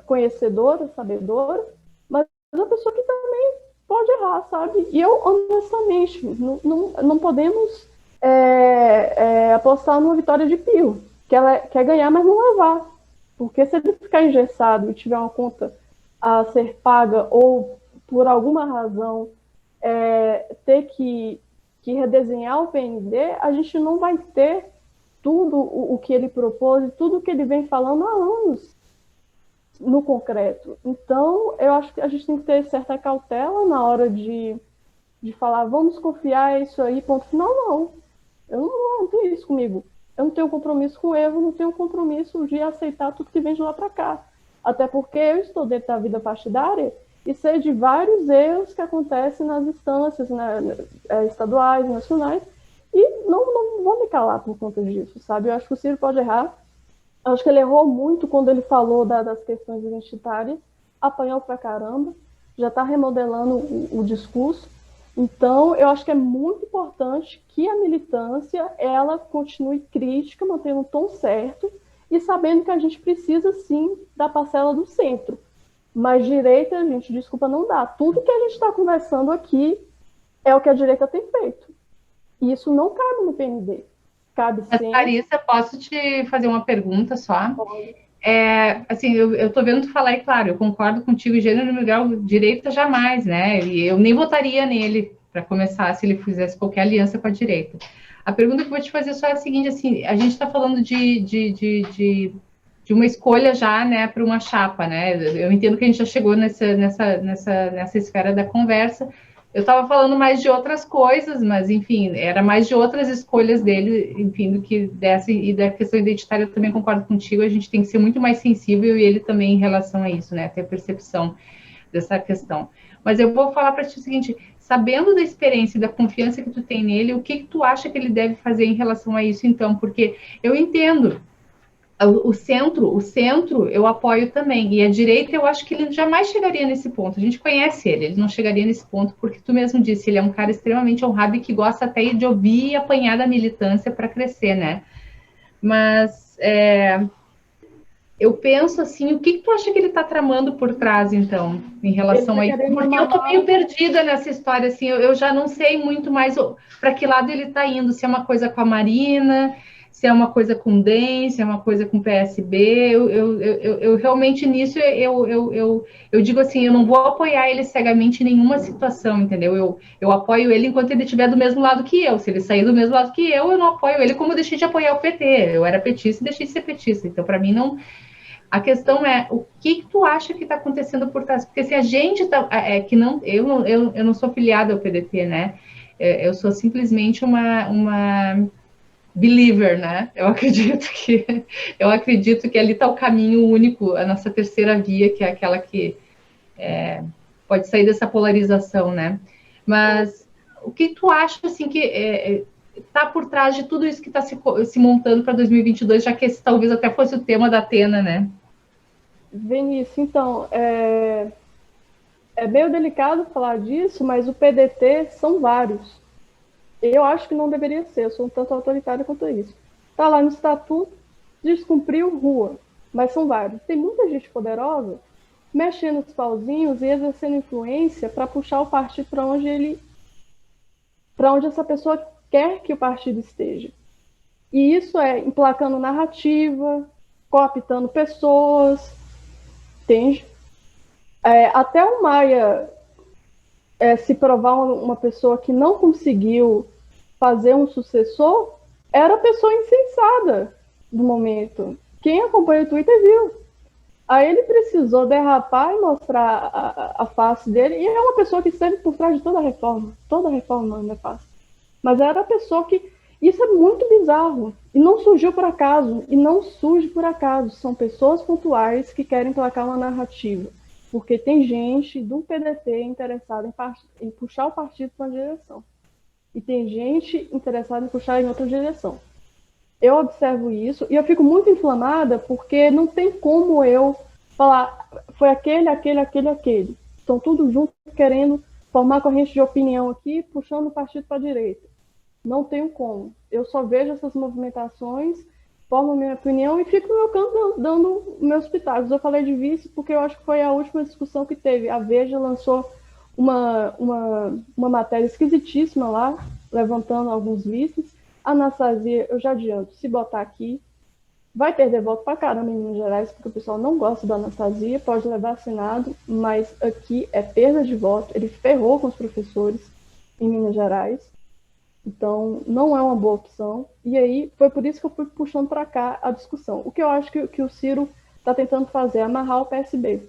Speaker 2: conhecedora, sabedora, mas é uma pessoa que também pode errar, sabe? E eu, honestamente, não podemos apostar numa vitória de Pio, que ela quer ganhar, mas não levar. Porque se ele ficar engessado e tiver uma conta a ser paga ou, por alguma razão, ter que redesenhar o PND, a gente não vai ter tudo o que ele propôs e tudo o que ele vem falando há anos no concreto. Então, eu acho que a gente tem que ter certa cautela na hora de falar, vamos confiar isso aí, ponto final. Não, eu não tenho isso comigo. Eu não tenho compromisso com o Evo, não tenho compromisso de aceitar tudo que vem de lá para cá. Até porque eu estou dentro da vida partidária e sei de vários erros que acontecem nas instâncias, né, estaduais, nacionais, e não vou me calar por conta disso, sabe? Eu acho que o Ciro pode errar. Eu acho que ele errou muito quando ele falou das questões identitárias, apanhou pra caramba, já está remodelando o discurso. Então, eu acho que é muito importante que a militância ela continue crítica, mantendo o tom certo e sabendo que a gente precisa, sim, da parcela do centro. Mas direita, gente, desculpa, não dá. Tudo que a gente está conversando aqui é o que a direita tem feito. E isso não cabe no PND. Cabe sim.
Speaker 3: Larissa, posso te fazer uma pergunta só? Assim, eu tô vendo tu falar, e claro, eu concordo contigo, gênero no grau, direita jamais, né? E eu nem votaria nele, para começar, se ele fizesse qualquer aliança com a direita. A pergunta que eu vou te fazer só é a seguinte, assim, a gente está falando de uma escolha já, né, para uma chapa, né? Eu entendo que a gente já chegou nessa esfera da conversa. Eu estava falando mais de outras coisas, mas, enfim, era mais de outras escolhas dele, enfim, do que dessa, e da questão identitária eu também concordo contigo, a gente tem que ser muito mais sensível, e ele também em relação a isso, né, ter a percepção dessa questão. Mas eu vou falar para ti o seguinte, sabendo da experiência e da confiança que tu tem nele, o que tu acha que ele deve fazer em relação a isso, então? Porque eu entendo, o centro eu apoio também, e a direita eu acho que ele jamais chegaria nesse ponto, a gente conhece ele não chegaria nesse ponto, porque tu mesmo disse, ele é um cara extremamente honrado e que gosta até de ouvir e apanhar da militância para crescer, né? Mas eu penso assim, o que tu acha que ele está tramando por trás, então, em relação a isso? Porque eu tô meio perdida nessa história, assim, eu já não sei muito mais para que lado ele está indo, se é uma coisa com a Marina, se é uma coisa com o DEM, se é uma coisa com o PSB, eu realmente nisso, eu digo assim, eu não vou apoiar ele cegamente em nenhuma situação, entendeu? Eu apoio ele enquanto ele estiver do mesmo lado que eu, se ele sair do mesmo lado que eu não apoio ele, como eu deixei de apoiar o PT, eu era petista e deixei de ser petista, então para mim não... A questão é, o que tu acha que está acontecendo por trás? Porque se a gente tá, que não, eu não sou filiada ao PDT, né? Eu sou simplesmente uma believer, né? Eu acredito que ali está o caminho único, a nossa terceira via, que é aquela que pode sair dessa polarização, né? Mas o que tu acha assim que está por trás de tudo isso que está se montando para 2022, já que esse talvez até fosse o tema da Atena, né?
Speaker 2: Vinícius, então, é meio delicado falar disso, mas o PDT são vários. Eu acho que não deveria ser, eu sou um tanto autoritário quanto isso. Está lá no estatuto, descumpriu, rua, mas são vários. Tem muita gente poderosa mexendo os pauzinhos e exercendo influência para puxar o partido para onde essa pessoa quer que o partido esteja. E isso é emplacando narrativa, cooptando pessoas, entende? Até o Maia se provar uma pessoa que não conseguiu fazer um sucessor, era a pessoa insensada do momento. Quem acompanha o Twitter viu. Aí ele precisou derrapar e mostrar a face dele, e é uma pessoa que esteve por trás de toda a reforma. Toda a reforma não é fácil. Mas era a pessoa que... Isso é muito bizarro. E não surgiu por acaso. E não surge por acaso. São pessoas pontuais que querem placar uma narrativa. Porque tem gente do PDT interessada em puxar o partido para uma direção. E tem gente interessada em puxar em outra direção. Eu observo isso e eu fico muito inflamada porque não tem como eu falar foi aquele. Estão tudo juntos querendo formar corrente de opinião aqui, puxando o partido para a direita. Não tenho como. Eu só vejo essas movimentações formo minha opinião e fico no meu canto dando meus pitacos. Eu falei de vice porque eu acho que foi a última discussão que teve. A Veja lançou uma matéria esquisitíssima lá, levantando alguns vices. A Anastasia, eu já adianto, se botar aqui, vai perder voto pra caramba em Minas Gerais, porque o pessoal não gosta da Anastasia, pode levar Senado, mas aqui é perda de voto. Ele ferrou com os professores em Minas Gerais. Então, não é uma boa opção. E aí, foi por isso que eu fui puxando para cá a discussão. O que eu acho que o Ciro está tentando fazer é amarrar o PSB.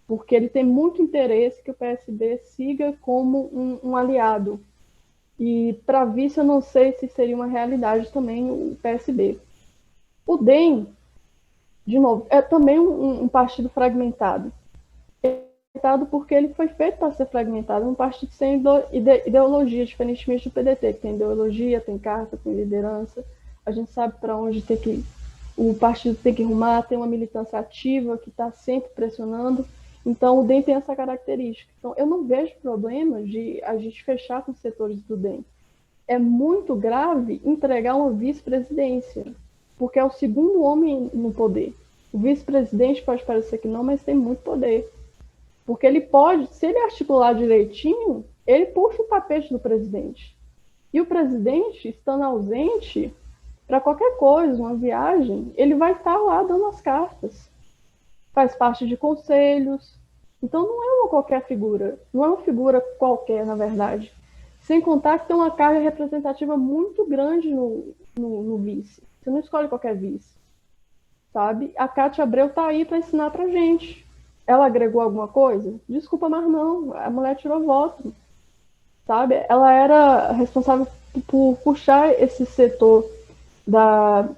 Speaker 2: Porque ele tem muito interesse que o PSB siga como um aliado. E, para vice, eu não sei se seria uma realidade também o PSB. O DEM, de novo, é também um partido fragmentado. Porque ele foi feito para ser fragmentado, um partido sem ideologia, diferentemente do PDT, que tem ideologia, tem carta, tem liderança. A gente sabe para onde o partido tem que rumar, tem uma militância ativa que está sempre pressionando. Então, o DEM tem essa característica. Então, eu não vejo problema de a gente fechar com os setores do DEM. É muito grave entregar uma vice-presidência, porque é o segundo homem no poder. O vice-presidente pode parecer que não, mas tem muito poder. Porque ele pode, se ele articular direitinho, ele puxa o tapete do presidente. E o presidente, estando ausente, para qualquer coisa, uma viagem, ele vai estar lá dando as cartas. Faz parte de conselhos. Então não é uma qualquer figura. Não é uma figura qualquer, na verdade. Sem contar que tem uma carga representativa muito grande no vice. Você não escolhe qualquer vice. Sabe? A Cátia Abreu está aí para ensinar para a gente. Ela agregou alguma coisa? Desculpa, mas não. A mulher tirou voto, sabe? Ela era responsável por puxar esse setor da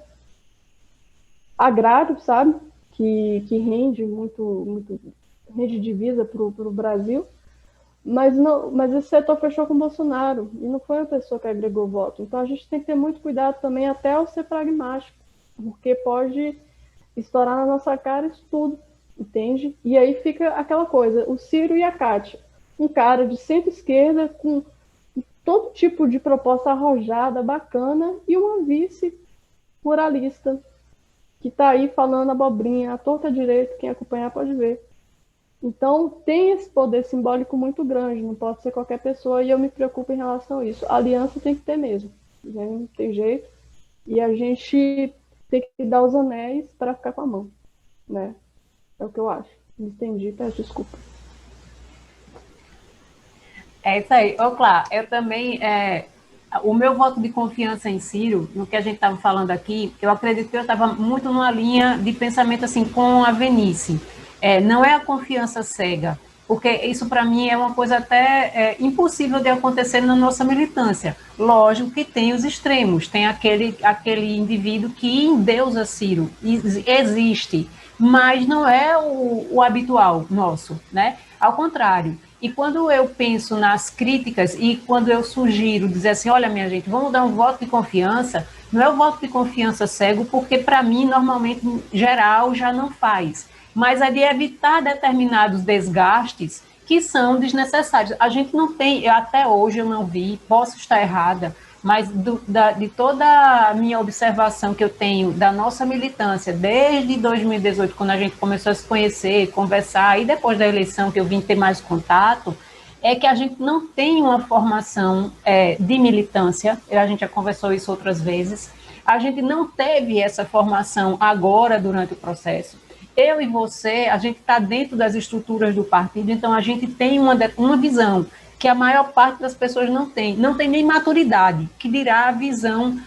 Speaker 2: agrário, sabe? Que rende muito rende divisa para o Brasil. Mas esse setor fechou com o Bolsonaro e não foi a pessoa que agregou voto. Então a gente tem que ter muito cuidado também até ao ser pragmático, porque pode estourar na nossa cara isso tudo. Entende? E aí fica aquela coisa, o Ciro e a Cátia, um cara de centro-esquerda com todo tipo de proposta arrojada, bacana, e uma vice pluralista, que está aí falando abobrinha, à torta direito, quem acompanhar pode ver. Então tem esse poder simbólico muito grande, não pode ser qualquer pessoa, e eu me preocupo em relação a isso. A aliança tem que ter mesmo, né? Não tem jeito, e a gente tem que dar os anéis para ficar com a mão, né? É o que eu acho. Me entendi, peço desculpa.
Speaker 1: É isso aí. Ô, Clá, eu também... o meu voto de confiança em Ciro, no que a gente estava falando aqui, eu acredito que eu estava muito numa linha de pensamento assim com a Venice. Não é a confiança cega, porque isso para mim é uma coisa até impossível de acontecer na nossa militância. Lógico que tem os extremos, tem aquele indivíduo que endeusa Ciro, existe, mas não é o habitual nosso, né? Ao contrário. E quando eu penso nas críticas e quando eu sugiro dizer assim, olha, minha gente, vamos dar um voto de confiança, não é o voto de confiança cego, porque para mim, normalmente, em geral, já não faz. Mas é de evitar determinados desgastes que são desnecessários. A gente não tem, até hoje eu não vi, posso estar errada, mas de toda a minha observação que eu tenho da nossa militância, desde 2018, quando a gente começou a se conhecer, conversar, e depois da eleição que eu vim ter mais contato, é que a gente não tem uma formação de militância, a gente já conversou isso outras vezes, a gente não teve essa formação agora durante o processo. Eu e você, a gente está dentro das estruturas do partido, então a gente tem uma visão que a maior parte das pessoas não tem nem maturidade, que dirá a visão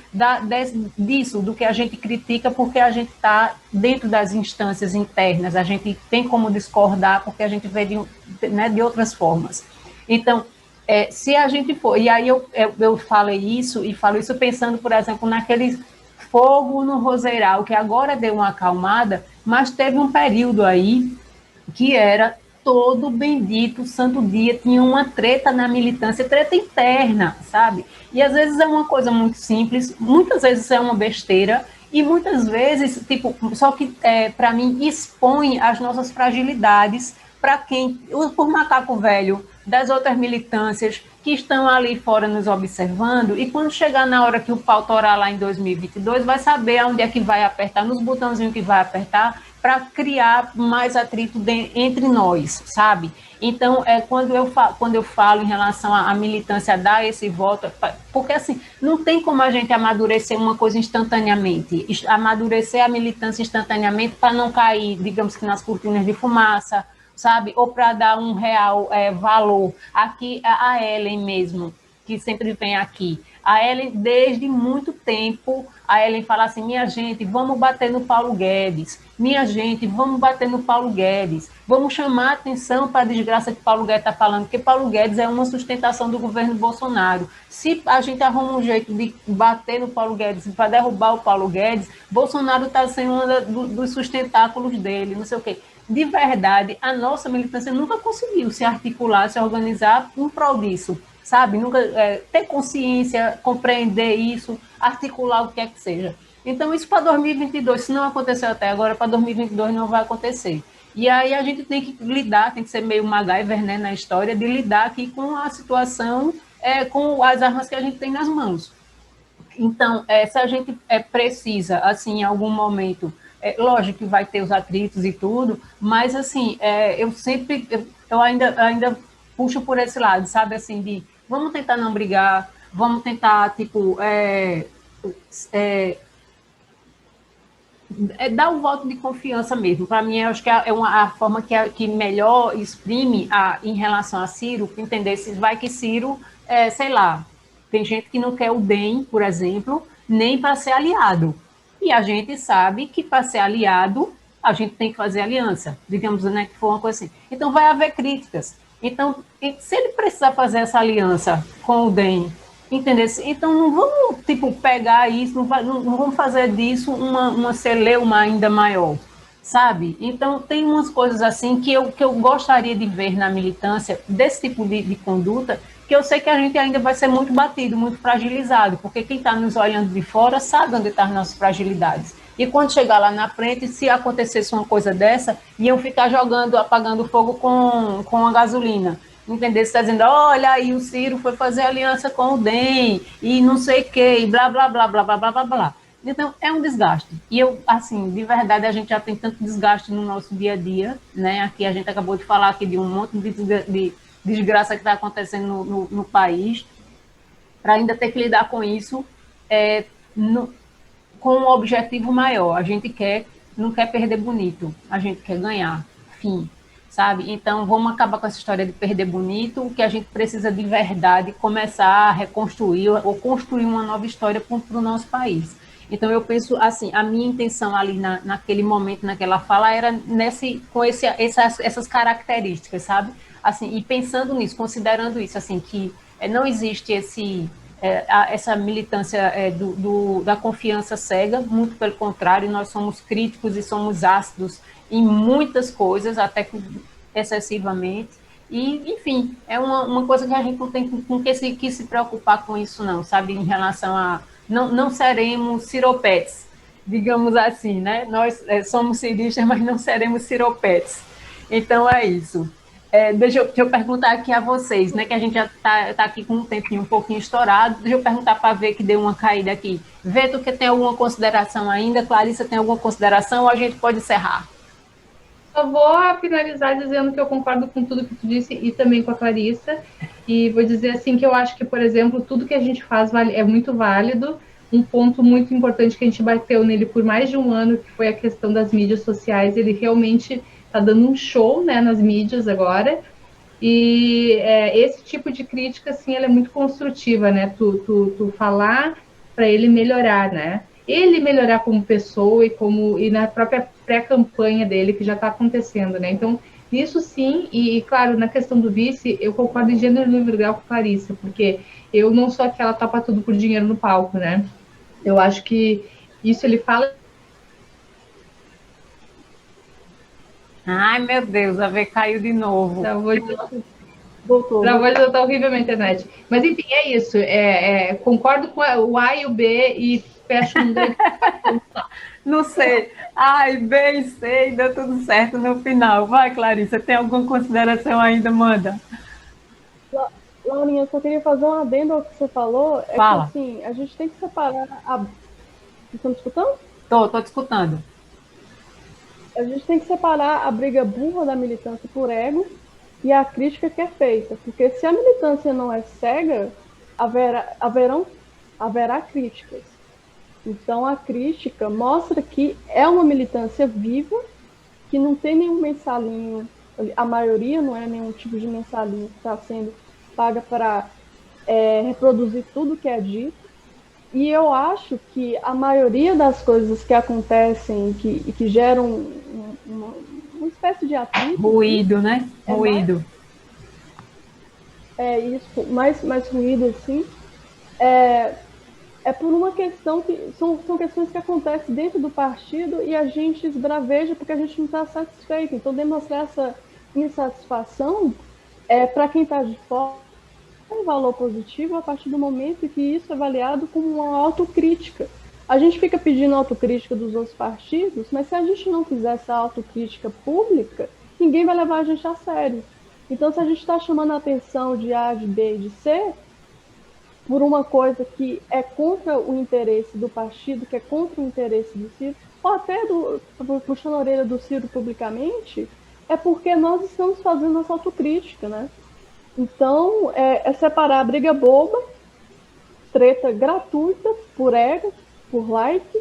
Speaker 1: disso, do que a gente critica, porque a gente está dentro das instâncias internas, a gente tem como discordar, porque a gente vê de outras formas. Então, se a gente for, e aí eu falei isso, e falo isso pensando, por exemplo, naquele fogo no Roseiral, que agora deu uma acalmada, mas teve um período aí que era todo bendito santo dia, tinha uma treta na militância, treta interna, sabe? E às vezes é uma coisa muito simples, muitas vezes é uma besteira, e muitas vezes, só que para mim expõe as nossas fragilidades para quem, por macaco velho, das outras militâncias, que estão ali fora nos observando, e quando chegar na hora que o pau torar lá em 2022, vai saber onde é que vai apertar, nos botãozinhos que vai apertar, para criar mais atrito entre nós, sabe? Então, quando eu falo em relação à militância dar esse voto, porque assim, não tem como a gente amadurecer uma coisa instantaneamente, amadurecer a militância instantaneamente para não cair, digamos que nas cortinas de fumaça, sabe? Ou para dar um real valor. Aqui, a Ellen mesmo, que sempre vem aqui. A Ellen, desde muito tempo, a Ellen fala assim, minha gente, vamos bater no Paulo Guedes. Minha gente, vamos bater no Paulo Guedes. Vamos chamar a atenção para a desgraça que Paulo Guedes está falando, porque Paulo Guedes é uma sustentação do governo Bolsonaro. Se a gente arruma um jeito de bater no Paulo Guedes, para derrubar o Paulo Guedes, Bolsonaro está sendo um dos sustentáculos dele, não sei o quê. De verdade, a nossa militância nunca conseguiu se articular, se organizar em prol disso, sabe? Nunca ter consciência, compreender isso, articular o que é que seja. Então, isso para 2022, se não aconteceu até agora, para 2022 não vai acontecer. E aí a gente tem que lidar, tem que ser meio MacGyver, né, na história, de lidar aqui com a situação, com as armas que a gente tem nas mãos. Então, se a gente precisa, assim, em algum momento, lógico que vai ter os atritos e tudo, mas, assim, eu ainda puxo por esse lado, sabe, assim, de vamos tentar não brigar, vamos tentar, tipo, dar um voto de confiança mesmo. Para mim, eu acho que é a forma que melhor exprime em relação a Ciro, entender se vai que Ciro, sei lá, tem gente que não quer o DEM, por exemplo, nem para ser aliado. E a gente sabe que para ser aliado, a gente tem que fazer aliança, digamos, né, que for uma coisa assim. Então, vai haver críticas. Então, se ele precisar fazer essa aliança com o DEM, entendeu? Então, não vamos, tipo, pegar isso, não vamos fazer disso uma celeuma ainda maior, sabe? Então, tem umas coisas assim que eu gostaria de ver na militância, desse tipo de conduta, que eu sei que a gente ainda vai ser muito batido, muito fragilizado, porque quem está nos olhando de fora sabe onde estão as nossas fragilidades. E quando chegar lá na frente, se acontecesse uma coisa dessa, iam ficar apagando fogo com a gasolina. Entender? Você está dizendo, olha, aí o Ciro foi fazer aliança com o DEM, e não sei o quê, e blá, blá, blá, blá, blá, blá, blá, blá. Então, é um desgaste. E eu, assim, de verdade, a gente já tem tanto desgaste no nosso dia a dia, né? Aqui a gente acabou de falar aqui de um monte de desgraça que está acontecendo no país, para ainda ter que lidar com isso, com um objetivo maior. A gente não quer perder bonito, a gente quer ganhar, fim, sabe? Então, vamos acabar com essa história de perder bonito, o que a gente precisa de verdade começar a reconstruir ou construir uma nova história para o nosso país. Então, eu penso assim, a minha intenção ali naquele momento, naquela fala, era com essas características, sabe? Assim, e pensando nisso, considerando isso, assim, que não existe essa militância da confiança cega, muito pelo contrário, nós somos críticos e somos ácidos em muitas coisas, até excessivamente, e, enfim, é uma coisa que a gente não tem que se preocupar com isso, não, sabe, em relação a... Não seremos ciropetes, digamos assim, né? Nós somos ciristas, mas não seremos ciropetes. Então, é isso. Deixa eu perguntar aqui a vocês, né, que a gente já está aqui com um tempinho um pouquinho estourado. Deixa eu perguntar para ver que deu uma caída aqui. Vê tu que tem alguma consideração ainda? Clarissa, tem alguma consideração ou a gente pode encerrar?
Speaker 3: Só vou finalizar dizendo que eu concordo com tudo que tu disse e também com a Clarissa. E vou dizer assim que eu acho que, por exemplo, tudo que a gente faz é muito válido. Um ponto muito importante que a gente bateu nele por mais de um ano, que foi a questão das mídias sociais. Ele realmente está dando um show, né, nas mídias agora. E esse tipo de crítica, assim, ela é muito construtiva, né? Tu falar para ele melhorar, né? Ele melhorar como pessoa e na própria pré-campanha dele, que já está acontecendo, né? Então, isso sim, e claro, na questão do vice, eu concordo em gênero, número e grau com a Clarissa, porque eu não sou aquela topa tudo por dinheiro no palco, né? Eu acho que isso ele fala...
Speaker 1: Ai, meu Deus, a ver caiu de novo.
Speaker 3: Voltou. Tá horrível a internet. Mas, enfim, é isso. Concordo com o A e o B e fecho um grande...
Speaker 1: Não sei. Ai, B e C, deu tudo certo no final. Vai, Clarissa, tem alguma consideração ainda? Manda.
Speaker 2: Laurinha, eu só queria fazer um adendo ao que você falou. É
Speaker 1: Fala.
Speaker 2: que, assim, a gente tem que separar a... Vocês estão me escutando?
Speaker 1: Tô te escutando.
Speaker 2: A gente tem que separar a briga burra da militância por ego e a crítica que é feita. Porque se a militância não é cega, haverá críticas. Então, a crítica mostra que é uma militância viva, que não tem nenhum mensalinho, a maioria não é nenhum tipo de mensalinho que está sendo paga para reproduzir tudo que é dito. E eu acho que a maioria das coisas que acontecem e que geram uma espécie de atrito,
Speaker 1: Ruído, né? Ruído.
Speaker 2: Isso, mais ruído, assim, é por uma questão que são questões que acontecem dentro do partido e a gente esbraveja porque a gente não está satisfeito. Então, demonstrar essa insatisfação para quem está de fora um valor positivo a partir do momento que isso é avaliado como uma autocrítica. A gente fica pedindo autocrítica dos outros partidos, mas se a gente não fizer essa autocrítica pública, ninguém vai levar a gente a sério. Então, se a gente está chamando a atenção de A, de B e de C, por uma coisa que é contra o interesse do partido, que é contra o interesse do Ciro, ou até puxando a orelha do Ciro publicamente, é porque nós estamos fazendo nossa autocrítica, né? Então, é separar a briga boba, treta gratuita, por ego, por like,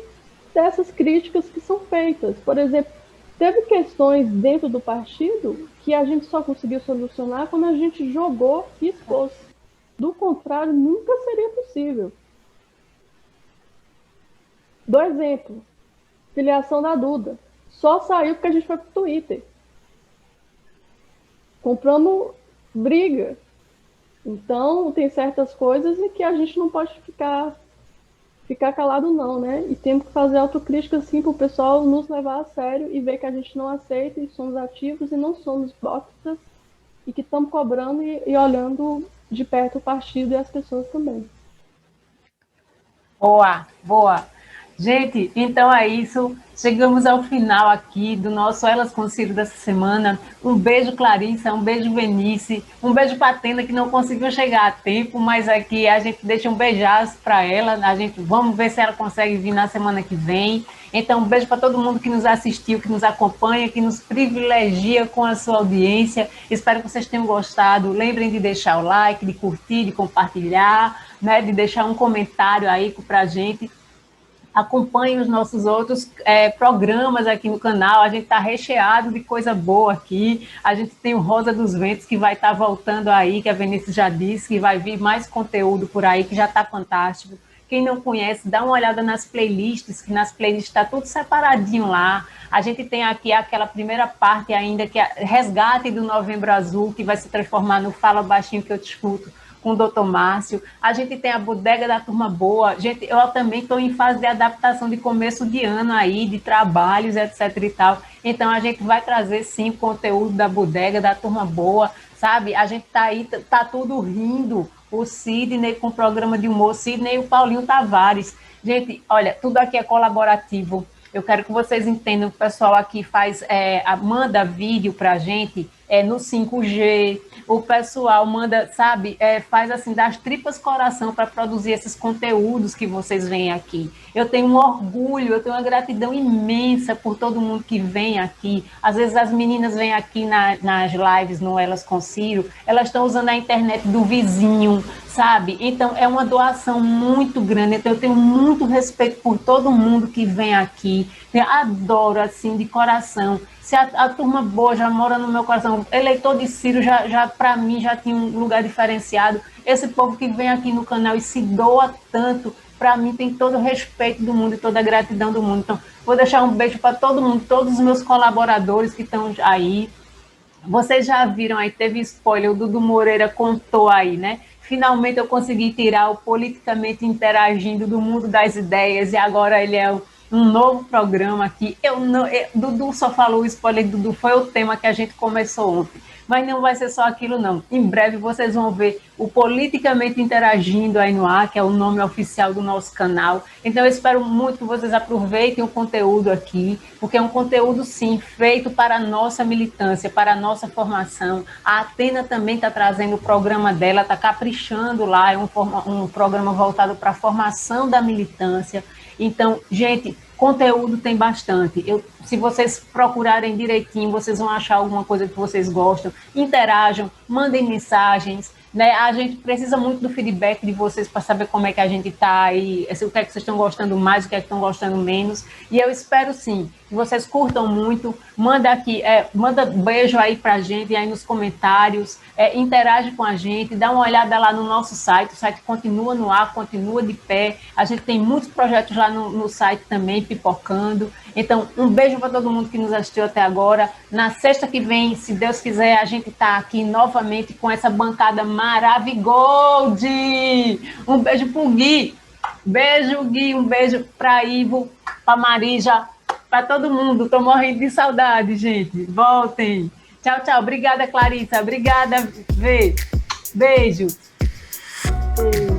Speaker 2: dessas críticas que são feitas. Por exemplo, teve questões dentro do partido que a gente só conseguiu solucionar quando a gente jogou e expôs. Do contrário, nunca seria possível. Dou exemplo. Filiação da Duda. Só saiu porque a gente foi pro Twitter. Compramos briga. Então, tem certas coisas em que a gente não pode ficar calado não, né? E temos que fazer autocrítica, assim, para o pessoal nos levar a sério e ver que a gente não aceita e somos ativos e não somos hipócritas e que estamos cobrando e olhando de perto o partido e as pessoas também.
Speaker 1: Boa, boa. Gente, então é isso. Chegamos ao final aqui do nosso Elas com Ciro dessa semana. Um beijo, Clarissa, um beijo, Venice, um beijo para a Tenda, que não conseguiu chegar a tempo, mas aqui a gente deixa um beijaço para ela. Vamos ver se ela consegue vir na semana que vem. Então, um beijo para todo mundo que nos assistiu, que nos acompanha, que nos privilegia com a sua audiência. Espero que vocês tenham gostado. Lembrem de deixar o like, de curtir, de compartilhar, né, de deixar um comentário aí para a gente. Acompanhe os nossos outros programas aqui no canal, a gente está recheado de coisa boa aqui, a gente tem o Rosa dos Ventos que vai estar voltando aí, que a Vinícius já disse, que vai vir mais conteúdo por aí, que já está fantástico. Quem não conhece, dá uma olhada nas playlists, que nas playlists está tudo separadinho lá. A gente tem aqui aquela primeira parte ainda, que é Resgate do Novembro Azul, que vai se transformar no Fala Baixinho que eu te escuto, com o Dr. Márcio. A gente tem a Bodega da Turma Boa. Gente, eu também estou em fase de adaptação de começo de ano aí, de trabalhos, etc e tal. Então, a gente vai trazer, sim, conteúdo da Bodega da Turma Boa, sabe? A gente tá aí, tá tudo rindo. O Sidney com o programa de humor, Sidney e o Paulinho Tavares. Gente, olha, tudo aqui é colaborativo. Eu quero que vocês entendam, o pessoal aqui manda vídeo para a gente no 5G, o pessoal manda, sabe, faz assim, das tripas coração para produzir esses conteúdos que vocês veem aqui. Eu tenho um orgulho, eu tenho uma gratidão imensa por todo mundo que vem aqui. Às vezes as meninas vêm aqui nas lives, no Elas com Ciro, elas estão usando a internet do vizinho, sabe? Então é uma doação muito grande, então eu tenho muito respeito por todo mundo que vem aqui, eu adoro, assim, de coração. Se a turma boa já mora no meu coração, eleitor de Ciro já para mim já tinha um lugar diferenciado. Esse povo que vem aqui no canal e se doa tanto, para mim tem todo o respeito do mundo e toda a gratidão do mundo. Então, vou deixar um beijo para todo mundo, todos os meus colaboradores que estão aí. Vocês já viram aí, teve spoiler, o Dudu Moreira contou aí, né? Finalmente eu consegui tirar o Politicamente Interagindo do mundo das ideias e agora ele é um novo programa aqui. Dudu só falou o spoiler, Dudu foi o tema que a gente começou ontem. Mas não vai ser só aquilo, não. Em breve vocês vão ver o Politicamente Interagindo aí no ar, que é o nome oficial do nosso canal. Então eu espero muito que vocês aproveitem o conteúdo aqui, porque é um conteúdo, sim, feito para a nossa militância, para a nossa formação. A Atena também está trazendo o programa dela, está caprichando lá, é um programa voltado para a formação da militância. Então, gente, conteúdo tem bastante. Se vocês procurarem direitinho, vocês vão achar alguma coisa que vocês gostam. Interajam, mandem mensagens, né? A gente precisa muito do feedback de vocês para saber como é que a gente está e o que é que vocês estão gostando mais, o que é que estão gostando menos. E eu espero, sim, que vocês curtam muito. Manda beijo aí para a gente, aí nos comentários, interage com a gente, dá uma olhada lá no nosso site. O site continua no ar, continua de pé. A gente tem muitos projetos lá no site também, pipocando. Então, um beijo para todo mundo que nos assistiu até agora. Na sexta que vem, se Deus quiser, a gente está aqui novamente com essa bancada maravigold. Um beijo para o Gui. Beijo, Gui. Um beijo para Ivo, para Marija, para todo mundo. Estou morrendo de saudade, gente. Voltem. Tchau, tchau. Obrigada, Clarissa. Obrigada, Vê. Beijo.
Speaker 2: Beijo.